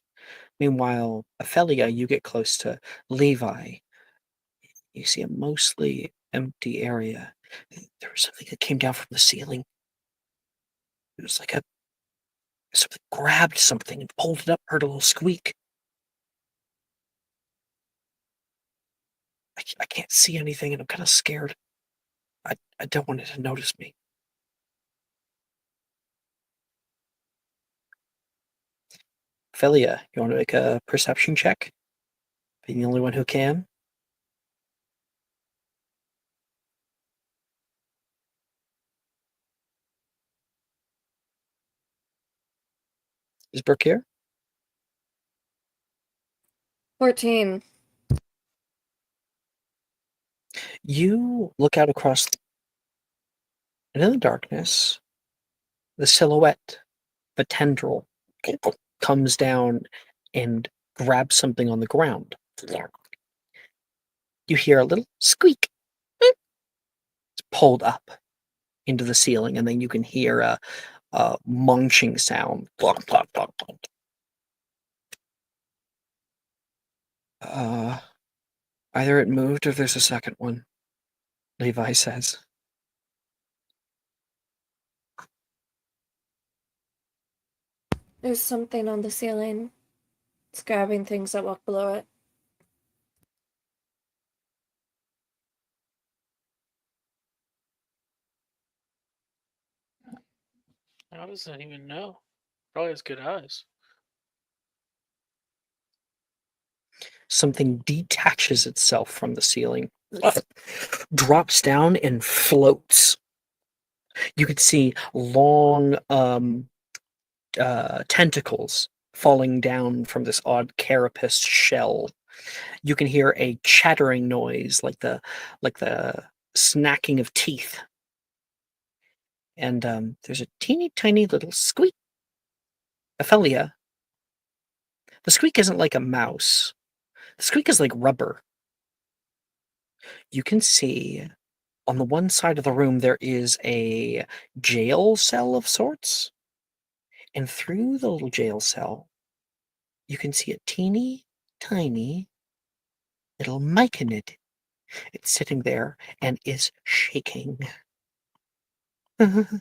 Meanwhile, Ophelia, you get close to Levi. You see a mostly empty area. There was something that came down from the ceiling. It was like something grabbed something and pulled it up, heard a little squeak. I can't see anything and I'm kind of scared. I don't want it to notice me. Ophelia, you want to make a perception check? Being the only one who can? Is Brooke here? 14. You look out across, and in the darkness, the silhouette, the tendril, comes down and grabs something on the ground. You hear a little squeak. It's pulled up into the ceiling, and then you can hear a munching sound. Either it moved or there's a second one, Levi says. There's something on the ceiling. It's grabbing things that walk below it. How does that even know? Probably has good eyes. Something detaches itself from the ceiling, drops down and floats. You could see long tentacles falling down from this odd carapace shell. You can hear a chattering noise like the snacking of teeth. And there's a teeny tiny little squeak. Ophelia, the squeak isn't like a mouse. The squeak is like rubber. You can see on the one side of the room there is a jail cell of sorts. And through the little jail cell, you can see a teeny tiny little myconid. It's sitting there and is shaking. The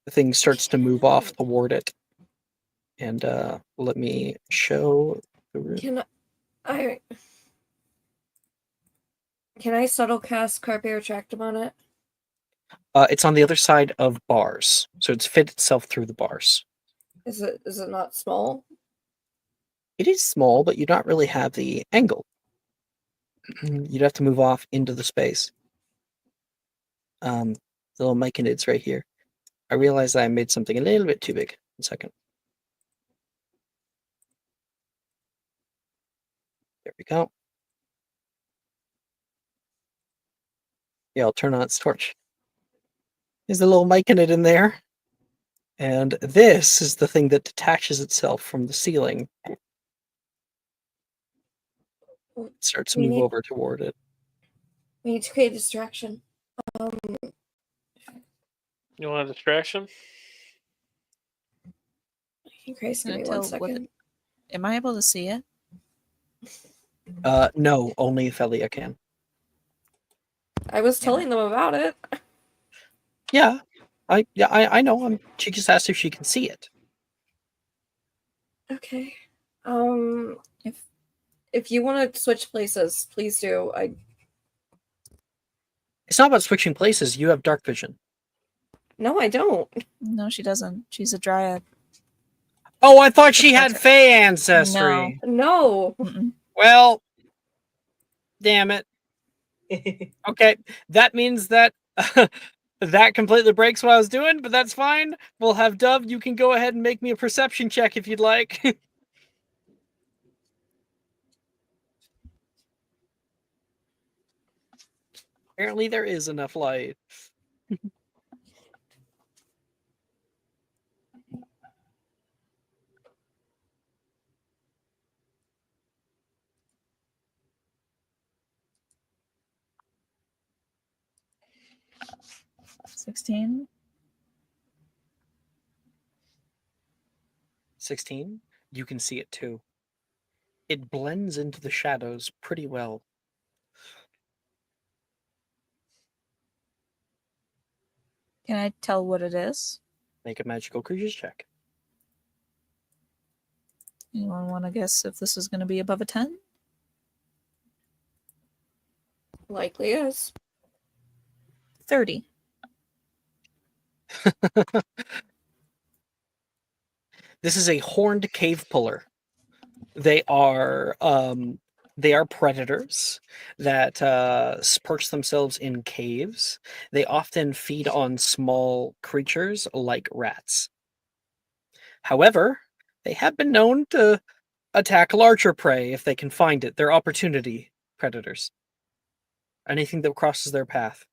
thing starts to move off toward it. And let me show the room. Can I subtle cast Carpe Retractum on it? It's on the other side of bars, so it's fit itself through the bars. Is it not small? It is small, but you don't really have the angle. You'd have to move off into the space. The little myconid's right here. I realized I made something a little bit too big. 1 second. There we go. Yeah, I'll turn on its torch. There's a little myconid in there. And this is the thing that detaches itself from the ceiling. It starts to move over toward it. We need to create a distraction. You want a distraction? Grace, give me 1 second. Am I able to see it? No, only Ophelia can. I was telling them about it. Yeah, I know. She just asked if she can see it. Okay. If you want to switch places, please do. It's not about switching places. You have dark vision. No, I don't. No, she doesn't. She's a dryad. Oh, I thought she had Fey ancestry. No. Well, damn it. Okay, that means that that completely breaks what I was doing, but that's fine. We'll have Dove. You can go ahead and make me a perception check if you'd like. Apparently there is enough light. 16. 16. You can see it too. It blends into the shadows pretty well. Can I tell what it is? Make a magical creatures check. Anyone want to guess if this is going to be above a 10? Likely is. 30. This is a horned cave puller. They are predators that perch themselves in caves. They often feed on small creatures like rats. However, they have been known to attack larger prey if they can find it. They're opportunity predators. Anything that crosses their path.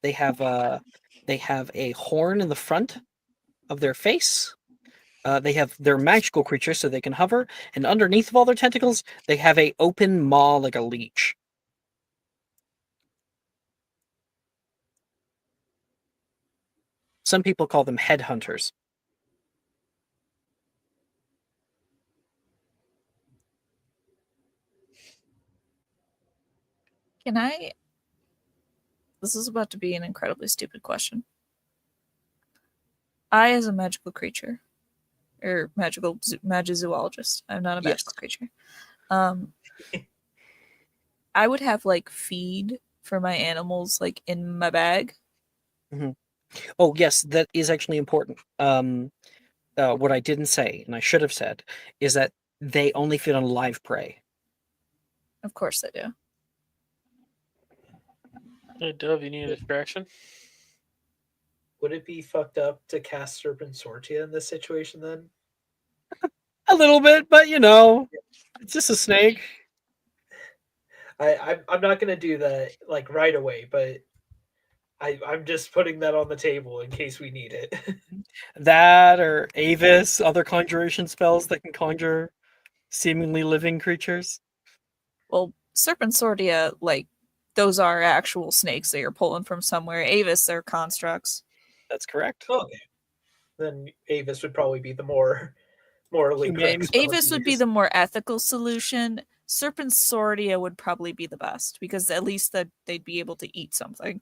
They have a horn in the front of their face. They're magical creatures, so they can hover, and underneath of all their tentacles, they have a open maw like a leech. Some people call them headhunters. Can I? This is about to be an incredibly stupid question. I, as a magical creature, or magizoologist, I'm not a magical creature. I would have like feed for my animals like in my bag. Mm-hmm. Oh yes, that is actually important. What I didn't say, and I should have said, is that they only feed on live prey. Of course they do. Hey, Dove, you need a distraction? Would it be fucked up to cast Serpent Sortia in this situation then? A little bit, but it's just a snake. I'm not gonna do that like right away, but I'm just putting that on the table in case we need it. That or Avis, other conjuration spells that can conjure seemingly living creatures. Well, Serpent Sortia, like, those are actual snakes that you're pulling from somewhere. Avis, they're constructs. That's correct. Okay. Then Avis would probably be the more morally Humane. correct spell Avis to would be use. the more ethical solution. Serpent Sortia would probably be the best, because at least that they'd be able to eat something.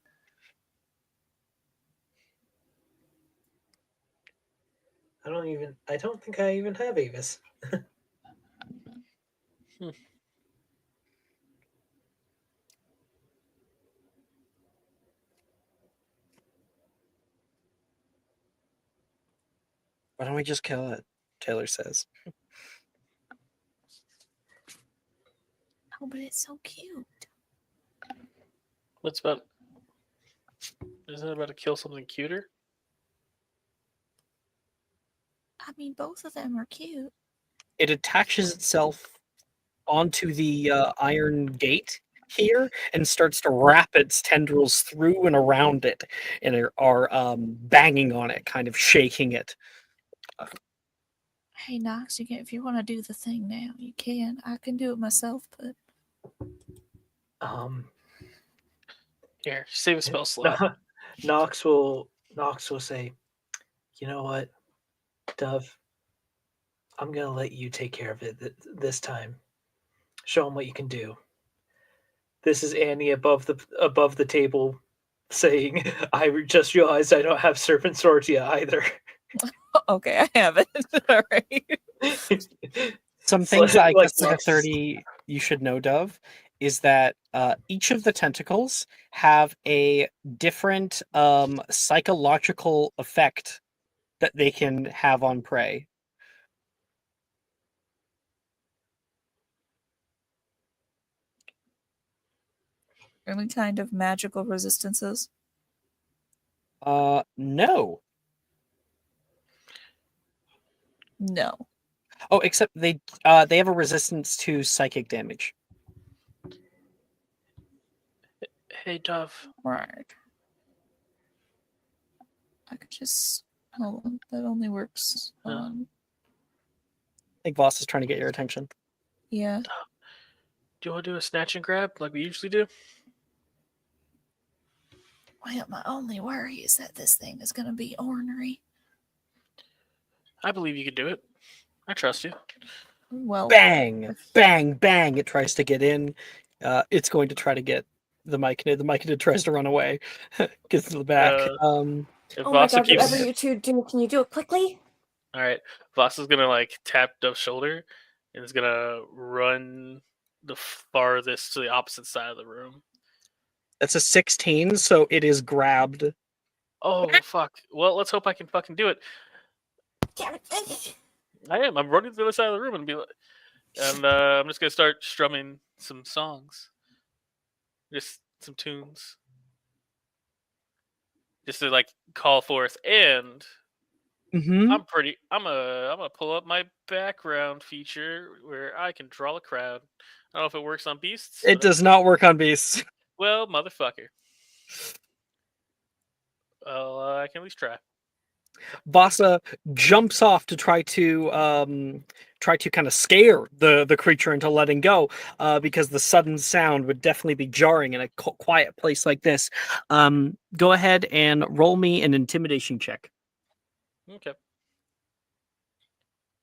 I don't think I even have Avis. Why don't we just kill it? Taylor says. Oh, but it's so cute. Isn't it about to kill something cuter? I mean, both of them are cute. It attaches itself onto the iron gate here and starts to wrap its tendrils through and around it, and are banging on it, kind of shaking it. Hey, Knox, if you want to do the thing now, you can. I can do it myself, but Here, save a spell slot. Nox will say, "You know what, Dove? I'm gonna let you take care of it this time. Show them what you can do." This is Annie above the table saying, "I just realized I don't have Serpent Sortia either." okay, I have it. All right. Some So, things I like, guess like a 30 you should know, Dove, is that each of the tentacles have a different psychological effect that they can have on prey. Any kind of magical resistances? No. No. Oh, except they have a resistance to psychic damage. Hey, Dove. Right. I could just hold on. That only works on. I think Voss is trying to get your attention. Yeah. Do you want to do a snatch and grab like we usually do? Well, my only worry is that this thing is going to be ornery. I believe you can do it. I trust you. Well, Bang, bang, bang. It tries to get in. It's going to try to get the Myconid. The Myconid tries to run away. Gets to the back. If Oh my Vasa god, keeps, whatever you two do, can you do it quickly? all right, Vasa's gonna like tap Dove's shoulder, and is gonna run the farthest to the opposite side of the room. That's a 16, so it is grabbed. Oh fuck! Well, let's hope I can fucking do it. Damn it. I am. I'm running to the other side of the room and I'm just gonna start strumming some songs, just some tunes, just to like call forth. And Mm-hmm. I'm gonna pull up my background feature where I can draw a crowd. I don't know if it works on beasts. It does not work on beasts. Well, motherfucker. Well, I can at least try. Vasa jumps off to try to kind of scare the creature into letting go, because the sudden sound would definitely be jarring in a quiet place like this. Go ahead and roll me an intimidation check. Okay.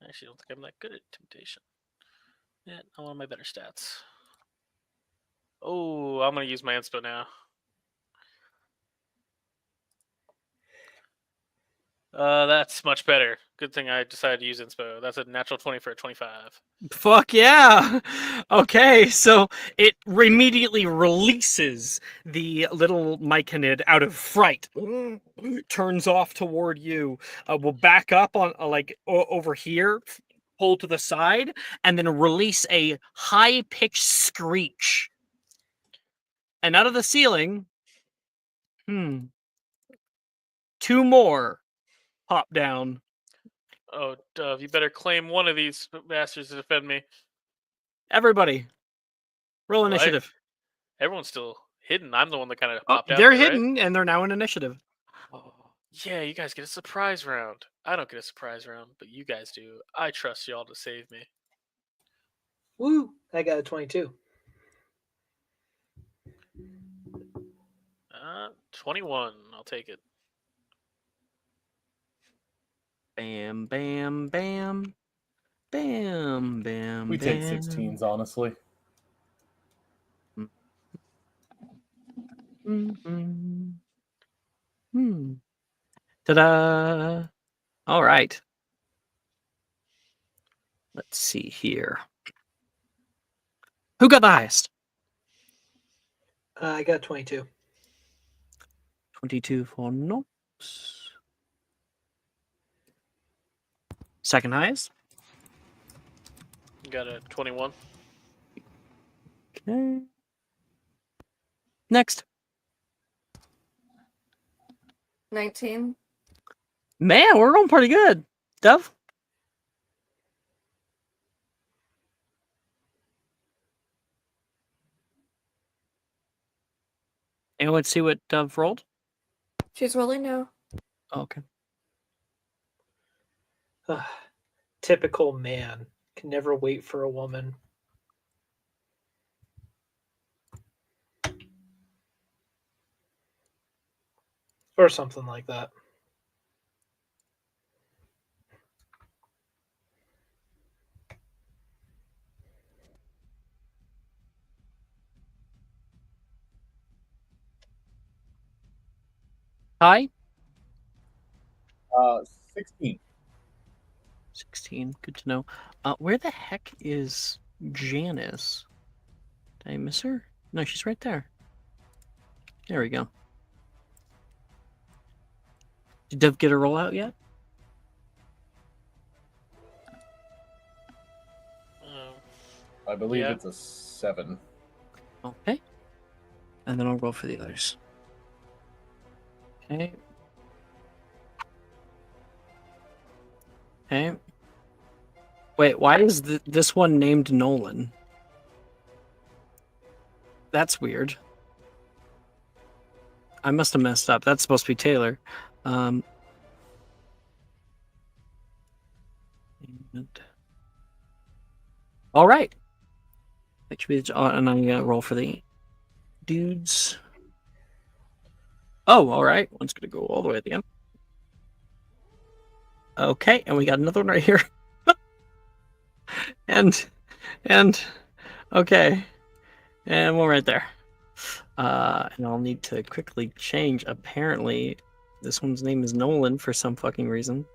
I actually don't think I'm that good at intimidation. Yeah, not one of my better stats. Oh, I'm gonna use my inspo now. That's much better. Good thing I decided to use inspo. That's a natural 20 for a 25. Fuck yeah! Okay, so it immediately releases the little Myconid out of fright. Turns off toward you. Will back up on over here, pull to the side, and then release a high-pitched screech. And out of the ceiling, 2 more pop down. Oh, Dove, you better claim one of these bastards to defend me. Everybody, roll Well, initiative. Everyone's still hidden. I'm the one that kind of Oh, popped out. they're there, hidden, and they're now in initiative. Right? Oh, yeah, you guys get a surprise round. I don't get a surprise round, but you guys do. I trust y'all to save me. Woo! I got a 22. 21. I'll take it. Bam, bam, bam. Bam, bam, We take bam. 16s, honestly. Ta-da! All right. Let's see here. Who got the highest? I got 22. 22 for Nox. Second highest. Got a 21. Okay. Next. 19. Man, we're going pretty good. Dove? Anyone see what Dove rolled? She's rolling now. Oh, okay. Typical man. Can never wait for a woman. Or something like that. Hi. 16. 16. Good to know. Where the heck is Janice? Did I miss her? No, she's right there. There we go. Did Dove get a roll out yet? I believe Yeah. it's a 7. Okay. And then I'll roll for the others. Okay. Okay. Wait, why is this one named Nolan? That's weird. I must have messed up. That's supposed to be Taylor. And- All right. Which means, and I'm gonna roll for the dudes. Oh, all right. One's gonna go all the way at the end. Okay, and we got another one right here. and okay, and one right there. And I'll need to quickly change. Apparently, this one's name is Nolan for some fucking reason.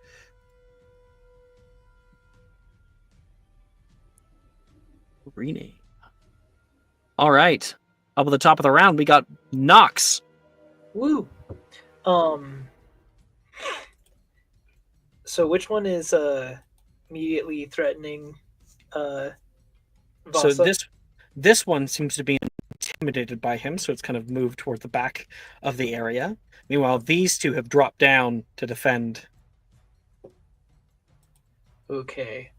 Rename. All right. Up at the top of the round, we got Nox. Woo. So which one is immediately threatening So Vasa? this one seems to be intimidated by him, so it's kind of moved toward the back of the area. Meanwhile, these two have dropped down to defend. Okay.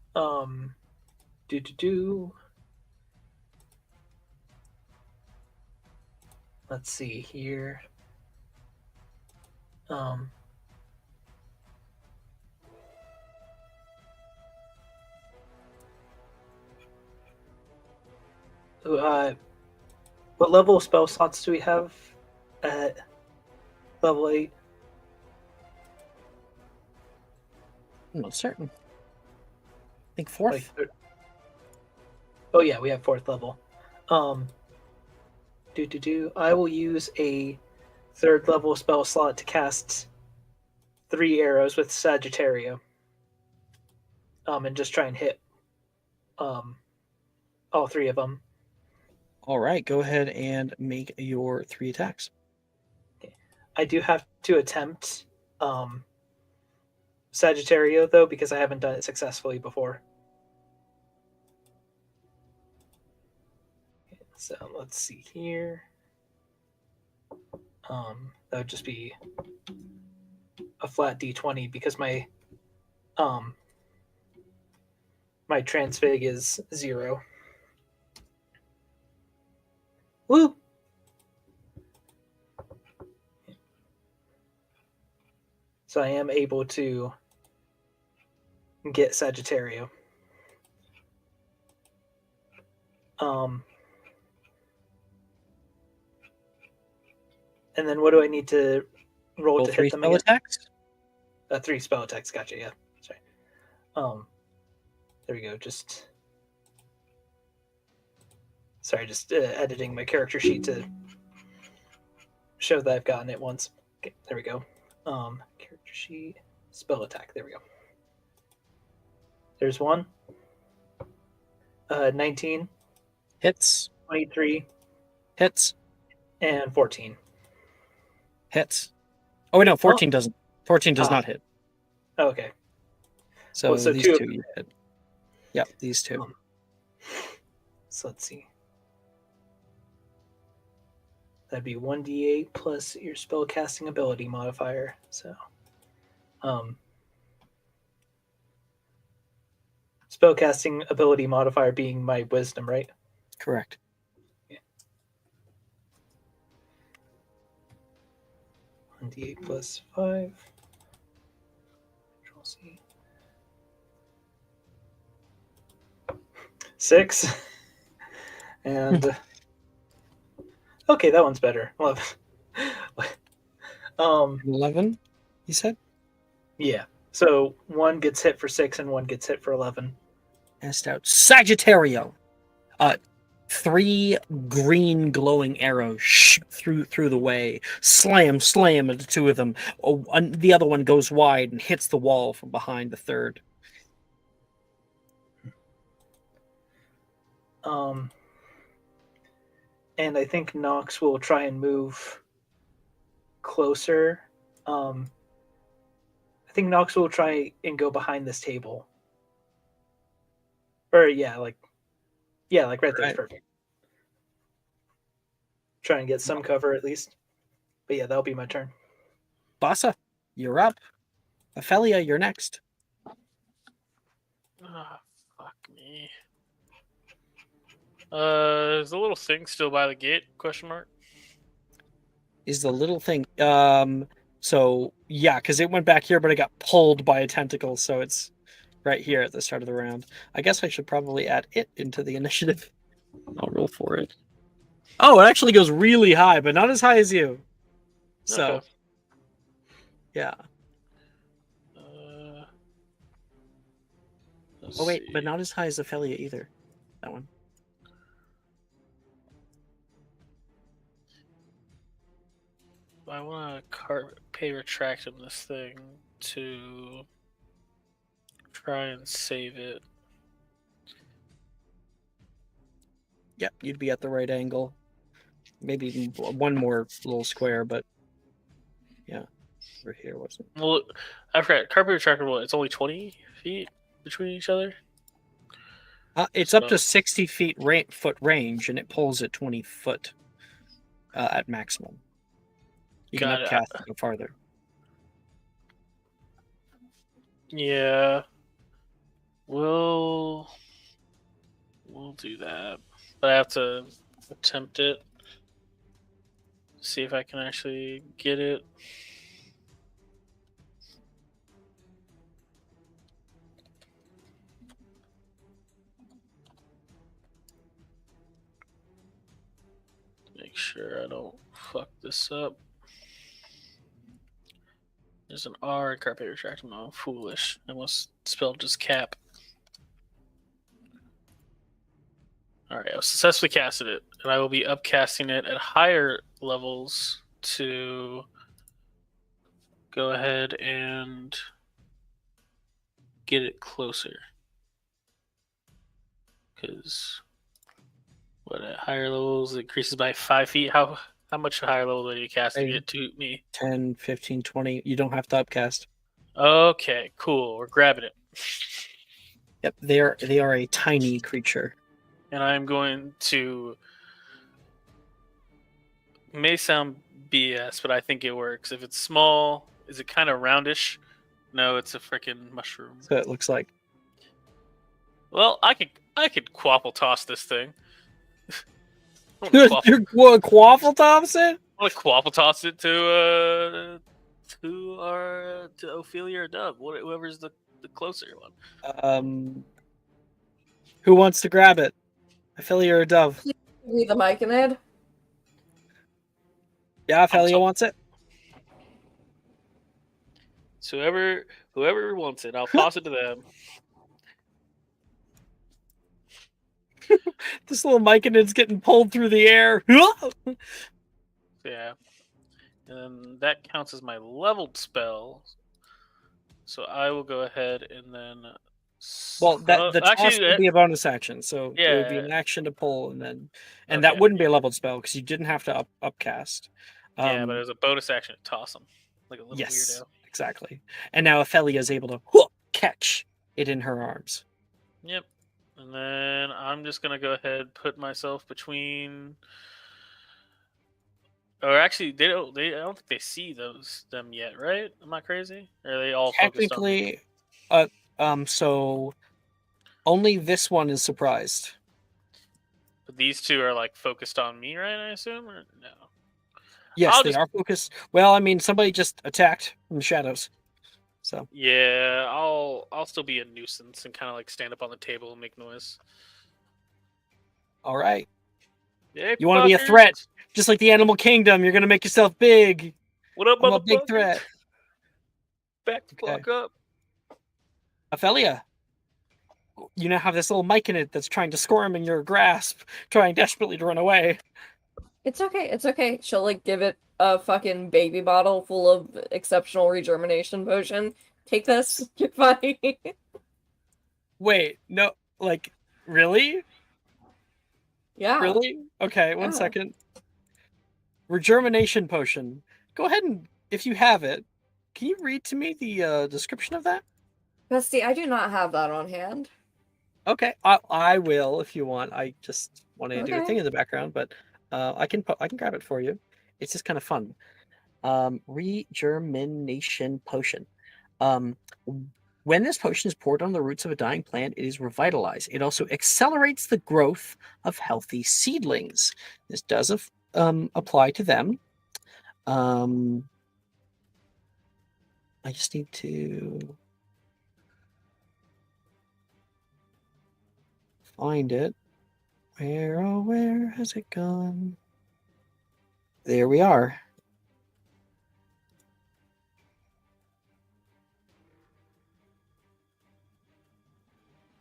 Let's see here. What level of spell slots do we have at level 8? I'm not certain. I think fourth. Oh yeah, we have 4th level. I will use a 3rd level spell slot to cast 3 arrows with Sagittario. And just try and hit all 3 of them. All right, go ahead and make your 3 attacks. I do have to attempt Sagittario though, because I haven't done it successfully before. So let's see here. That would just be a flat D20 because my transfig is 0. Woo! So I am able to get Sagittario. And then what do I need to roll to 3 hit them spell again? attacks. 3 spell attacks. Gotcha. Yeah. Sorry. There we go. Just editing my character sheet to show that I've gotten it once. Okay, there we go. Character sheet, spell attack. There we go. There's one. 19, Hits. 23, Hits. and 14. Hits. Oh wait, no, 14 doesn't. 14 does Ah. not hit. Oh, okay. So, Well, so these 2 of two them you hit. Yep, these two. So let's see. That'd be 1d8 plus your spell casting ability modifier. So, spell casting ability modifier being my wisdom, right? Correct. 1d8 plus 5. Control C. 6. And okay, that one's better. 11. 11, you said? Yeah. So 1 gets hit for 6 and 1 gets hit for 11. Cast out Sagittario. 3 green glowing arrows shoot through the way, slam into 2 of them. The other one goes wide and hits the wall from behind the third. And I think Nox will try and move closer. I think Nox will try and go behind this table. Or like right there is Right. perfect. Try and get some cover at least. But yeah, that'll be my turn. Bassa, you're up. Ophelia, you're next. Ah, fuck me. Is the little thing still by the gate? Question mark. Is the little thing. So yeah, because it went back here, but it got pulled by a tentacle, so it's right here at the start of the round. I guess I should probably add it into the initiative. I'll roll for it. Oh, it actually goes really high, but not as high as you. So, Okay. yeah. Let's Oh wait, see. but not as high as Ophelia either. That one. I want to pay retract on this thing to try and save it. Yep, you'd be at the right angle. Maybe one more little square, but yeah, over here wasn't. Well, I forgot. Carpet retractable. It's only 20 feet between each other. It's up So- to 60 foot range, and it pulls at 20 foot at maximum. You can Got it. upcast it go farther. Yeah. We'll do that, but I have to attempt it. See if I can actually get it. Make sure I don't fuck this up. There's an R in carpet retractable. I'm foolish. I must spell just cap. Alright, I've successfully casted it, and I will be upcasting it at higher levels to go ahead and get it closer. Because what at higher levels it increases by 5 feet. How much higher level do you cast to Hey. get to me? 10, 15, 20. You don't have to upcast. Okay, cool. We're grabbing it. Yep, they are a tiny creature. And I'm going to. May sound BS, but I think it works. If it's small, is it kind of roundish? No, it's a freaking mushroom. So it looks like. Well, I could quaffle toss this thing. I You're want Quaffle Thompson? to quaffle toss it to Ophelia or Dub, whoever's the closer one. Who wants to grab it? Ophelia or Dove? Be the Myconid. Yeah, Ophelia wants it. So whoever wants it, I'll toss it to them. This little Myconid's getting pulled through the air. Yeah. And that counts as my leveled spell. So I will go ahead and then. Well, the toss actually, would be a bonus action, so it would be yeah. an action to pull, and then Okay. that wouldn't be a leveled spell because you didn't have to upcast. Yeah, but it was a bonus action to toss them, like a little yes, weirdo. Exactly. And now Ophelia is able to catch it in her arms. Yep. And then I'm just gonna go ahead and put myself between. Or actually, I don't think they see them yet, right? Am I crazy? Or are they all technically? So only this one is surprised. But these two are like focused on me, right? I assume, or no? Yes, they are focused. Well, I mean, somebody just attacked from the shadows. So yeah, I'll still be a nuisance and kind of like stand up on the table and make noise. All right. Hey, you want to be a threat, just like the animal kingdom. You're gonna make yourself big. What up, I'm a big threat. Back the fuck up. Ophelia, you now have this little mic in it that's trying to squirm in your grasp, trying desperately to run away. It's okay. It's okay. She'll like give it a fucking baby bottle full of exceptional regermination potion. Take this. You're fine. Wait, no, like, really? Yeah. Really? Okay, one second. Regermination potion. Go ahead and, if you have it, can you read to me the description of that? Bestie, I do not have that on hand. Okay, I will if you want. I just wanted to do a Okay. thing in the background, but I can grab it for you. It's just kind of fun. Regermination potion. When this potion is poured on the roots of a dying plant, it is revitalized. It also accelerates the growth of healthy seedlings. This does apply to them. I just need to find it. Where, oh, where has it gone? There we are.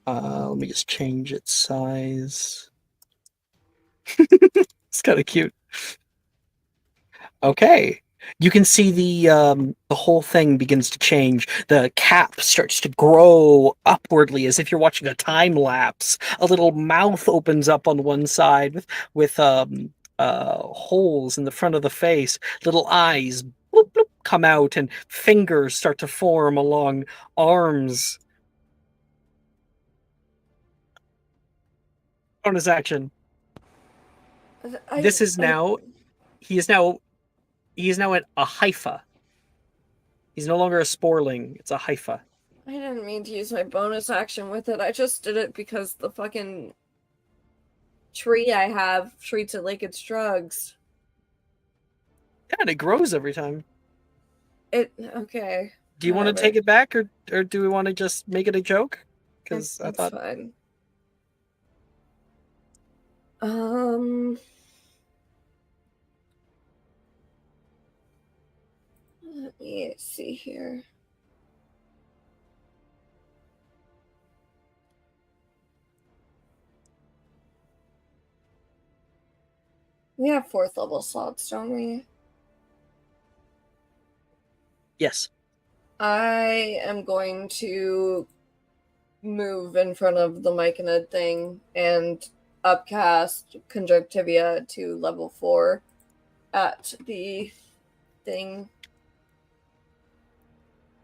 Let me just change its size. It's kind of cute. Okay. You can see the whole thing begins to change. The cap starts to grow upwardly as if you're watching a time lapse. A little mouth opens up on one side with holes in the front of the face. Little eyes bloop, bloop, come out, and fingers start to form along arms. Bonus action. This is now. He is now a hypha. He's no longer a sporling. It's a hypha. I didn't mean to use my bonus action with it. I just did it because the fucking tree I have treats it like it's drugs. Yeah, and it grows every time. Okay. Do you want to whatever. take it back, or do we want to just make it a joke? Because I It's thought fine. Let me see here. We have 4th level slots, don't we? yes. I am going to move in front of the Myconid thing and upcast Conjunctivia to level 4 at the thing.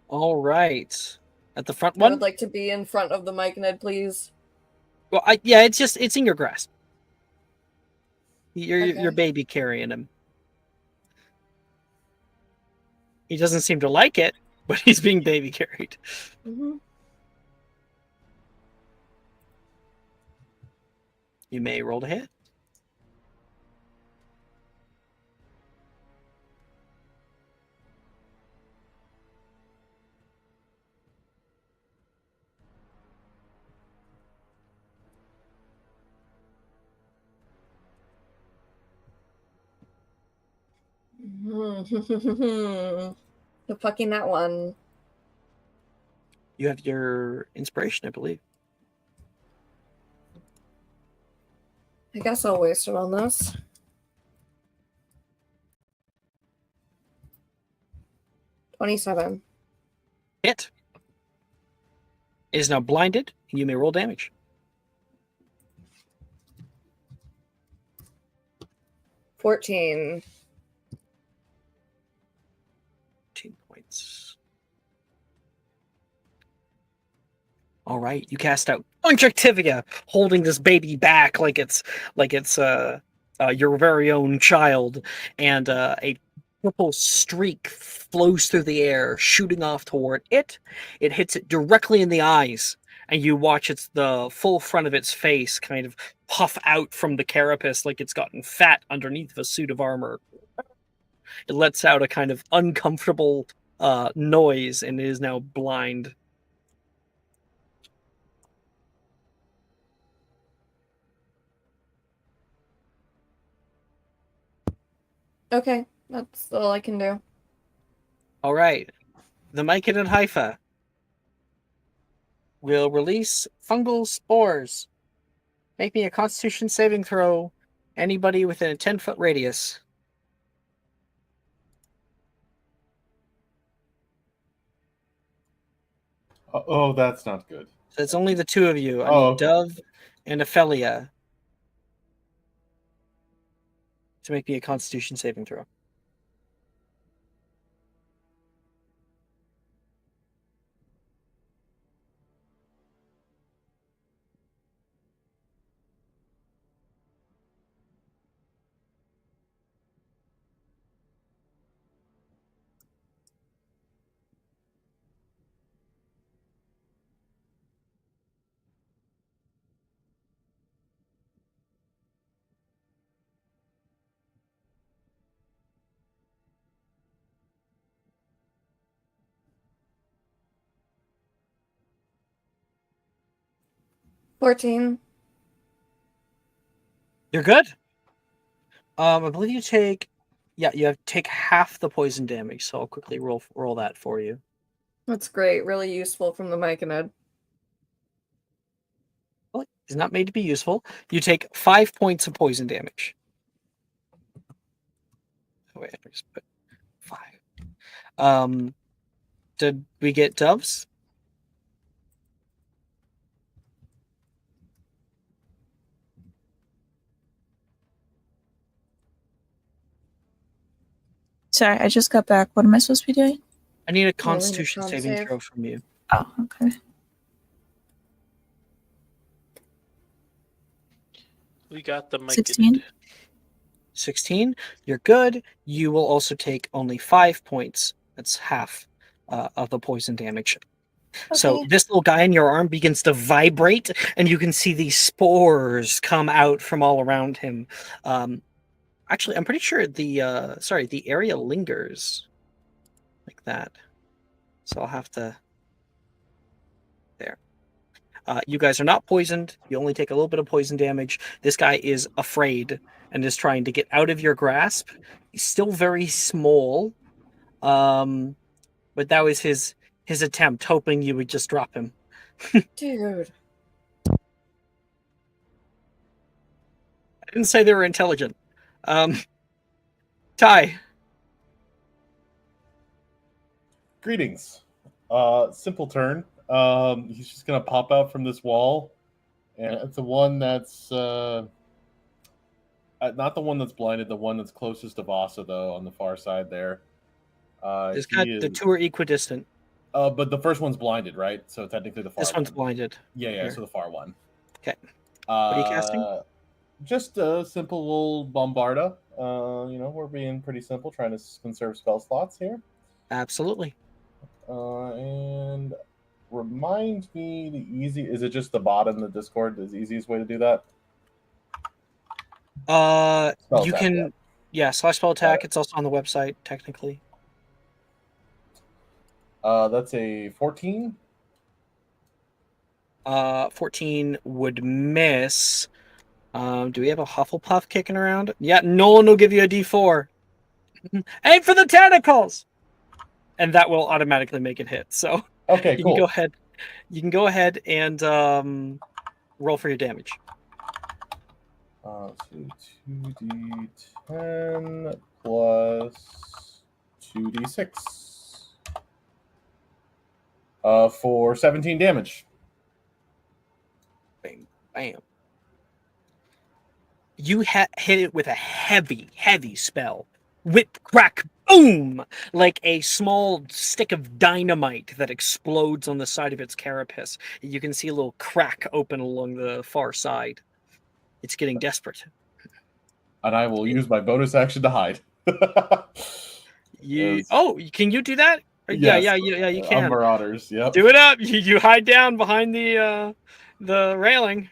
All right. At the front I one. would like to be in front of the Myconid, please. Well, yeah, it's in your grasp. You're Okay. baby carrying him. He doesn't seem to like it, but he's being baby carried. Mm-hmm. You may roll to hit. The fucking that one. You have your inspiration, I believe. I guess I'll waste it on this. $27. Hit. It is now blinded. You may roll damage. 14. 15 points. All right, you cast out Conjunctivia, holding this baby back like it's your very own child, and a purple streak flows through the air, shooting off toward it. It hits it directly in the eyes, and you watch the full front of its face kind of puff out from the carapace like it's gotten fat underneath of a suit of armor. It lets out a kind of uncomfortable noise, and it is now blind. Okay, that's all I can do. All right. The Mycid and Hypha will release fungal spores. Make me a Constitution saving throw. Anybody within a 10-foot radius. Oh, that's not good. So it's only the two of you. I Oh, need okay. Dove and Ophelia to make me a Constitution saving throw. $14. You're good. I believe you take. Yeah, you have to take half the poison damage. So I'll quickly roll that for you. That's great. Really useful from the Myconid. Well, it's not made to be useful. You take 5 points of poison damage. Oh, wait, I just put 5. Did we get doves? Sorry, I just got back. What am I supposed to be doing? I need a Rolling a Constitution con saving save. throw from you. Oh, okay. We got the mic. 16. 16. You're good. You will also take only 5 points. That's half of the poison damage. So Okay. this little guy in your arm begins to vibrate, and you can see these spores come out from all around him. Actually, I'm pretty sure the area lingers like that. So I'll have to. There. You guys are not poisoned. You only take a little bit of poison damage. This guy is afraid and is trying to get out of your grasp. He's still very small, but that was his attempt, hoping you would just drop him. Dude. I didn't say they were intelligent. Ty. Greetings. Simple turn. He's just gonna pop out from this wall, and it's the one that's not the one that's blinded. The one that's closest to Vasa, though, on the far side there. This guy, the two are equidistant. But the first one's blinded, right? So technically the far. This one's blinded. Yeah. Here. So the far one. Okay. What are you casting? Just a simple little bombarda. We're being pretty simple, trying to conserve spell slots here. Absolutely. And remind me is it just the bot in the Discord is the easiest way to do that? Spell you attack, can slash spell attack. It's also on the website technically. That's a 14. 14 would miss. Do we have a Hufflepuff kicking around? Yeah, Nolan will give you a D4. Aim for the tentacles, and that will automatically make it hit. So Okay, you cool. can go ahead and roll for your damage. So 2d10 plus 2d6 for 17 damage. Bam, bam. You hit it with a heavy spell. Whip, crack, boom! Like a small stick of dynamite that explodes on the side of its carapace. You can see a little crack open along the far side. It's getting desperate. And I will use my bonus action to hide. Can you do that? Yes, Yeah, you can. Marauders, yep. Do it up. You hide down behind the railing.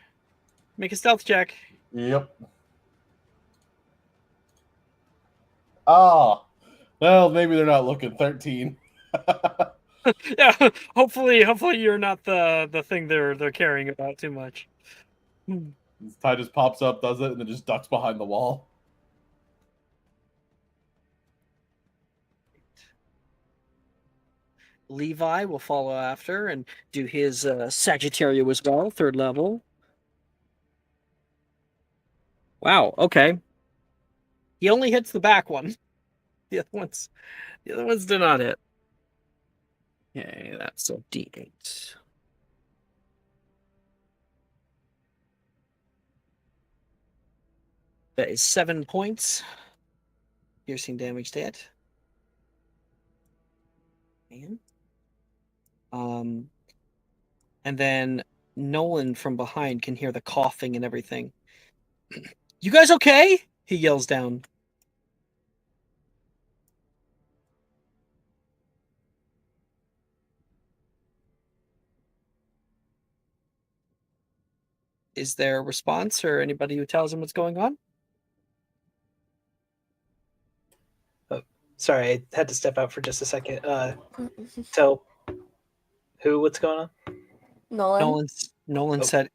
Make a stealth check. Yep. Ah, well, maybe they're not looking. 13. Yeah, hopefully you're not the thing they're caring about too much. Ty just pops up, does it, and then just ducks behind the wall. Levi will follow after and do his Sagittario as well, 3rd level. Wow, okay. He only hits the back one. The other ones do not hit. Okay, that's a D8. That is 7 points. Piercing damage to it. And then Nolan from behind can hear the coughing and everything. You guys okay? He yells down. Is there a response or anybody who tells him what's going on? Oh, sorry, I had to step out for just a second. Tell who what's going on? Nolan. Nolan said,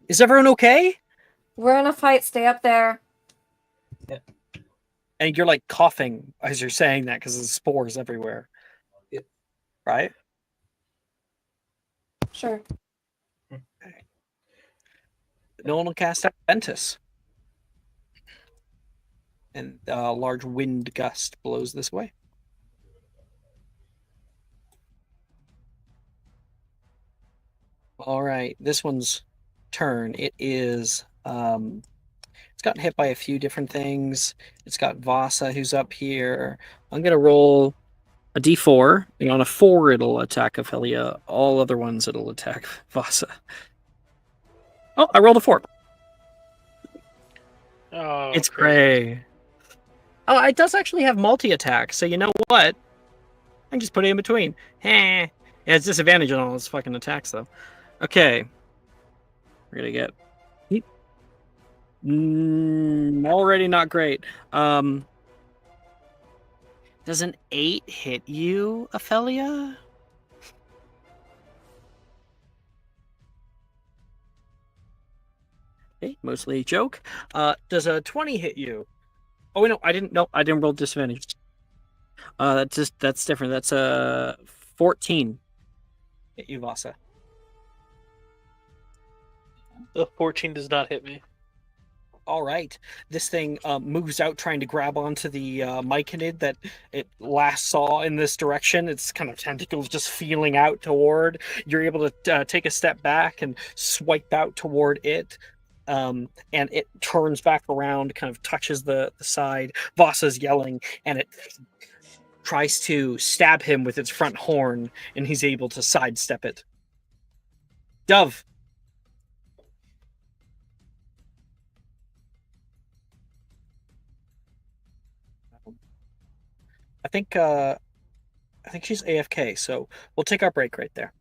"Is everyone okay?" We're in a fight. Stay up there. And you're like coughing as you're saying that because there's spores everywhere. Yep. Right? Sure. No one will cast out Ventus. And a large wind gust blows this way. All right, this one's turn. It is it's gotten hit by a few different things. It's got Vasa who's up here. I'm gonna roll a d4. And on a 4 it'll attack Ophelia. All other ones it'll attack Vasa. Oh, I rolled a 4. Oh, It's crazy. gray. Oh, it does actually have multi-attack, so you know what? I can just put it in between. Yeah, it's disadvantage on all its fucking attacks, though. Okay. We're gonna get... already not great. Does an 8 hit you, Ophelia? Okay, mostly a joke. Does a 20 hit you? Oh, wait, no, I didn't. No, I didn't roll disadvantage. That's different. That's a 14 hit you, Vasa. The 14 does not hit me. All right. This thing moves out trying to grab onto the myconid that it last saw in this direction. Its kind of tentacles just feeling out toward. You're able to take a step back and swipe out toward it. And it turns back around, kind of touches the side. Vasa's yelling, and it tries to stab him with its front horn, and he's able to sidestep it. Dove. I think she's AFK, so we'll take our break right there.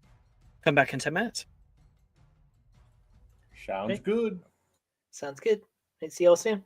Come back in 10 minutes. Sounds Okay. good. Sounds good. See y'all soon.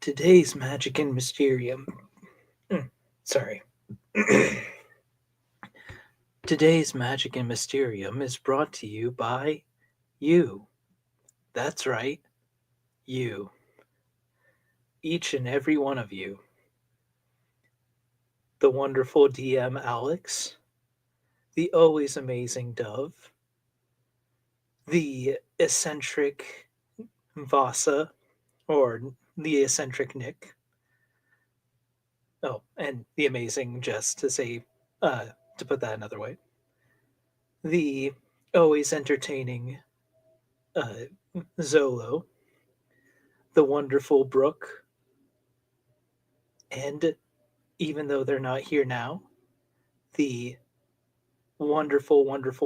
Today's Magic and Mysterium. Sorry. Today's Magic and Mysterium is brought to you by you. That's right, you. Each and every one of you. The wonderful DM Alex, the always amazing Dove, the eccentric Vasa, or the eccentric Nick. Oh, and the amazing Jess, to put that another way. The always entertaining Zolo, the wonderful Brooke, and even though they're not here now, the wonderful, wonderful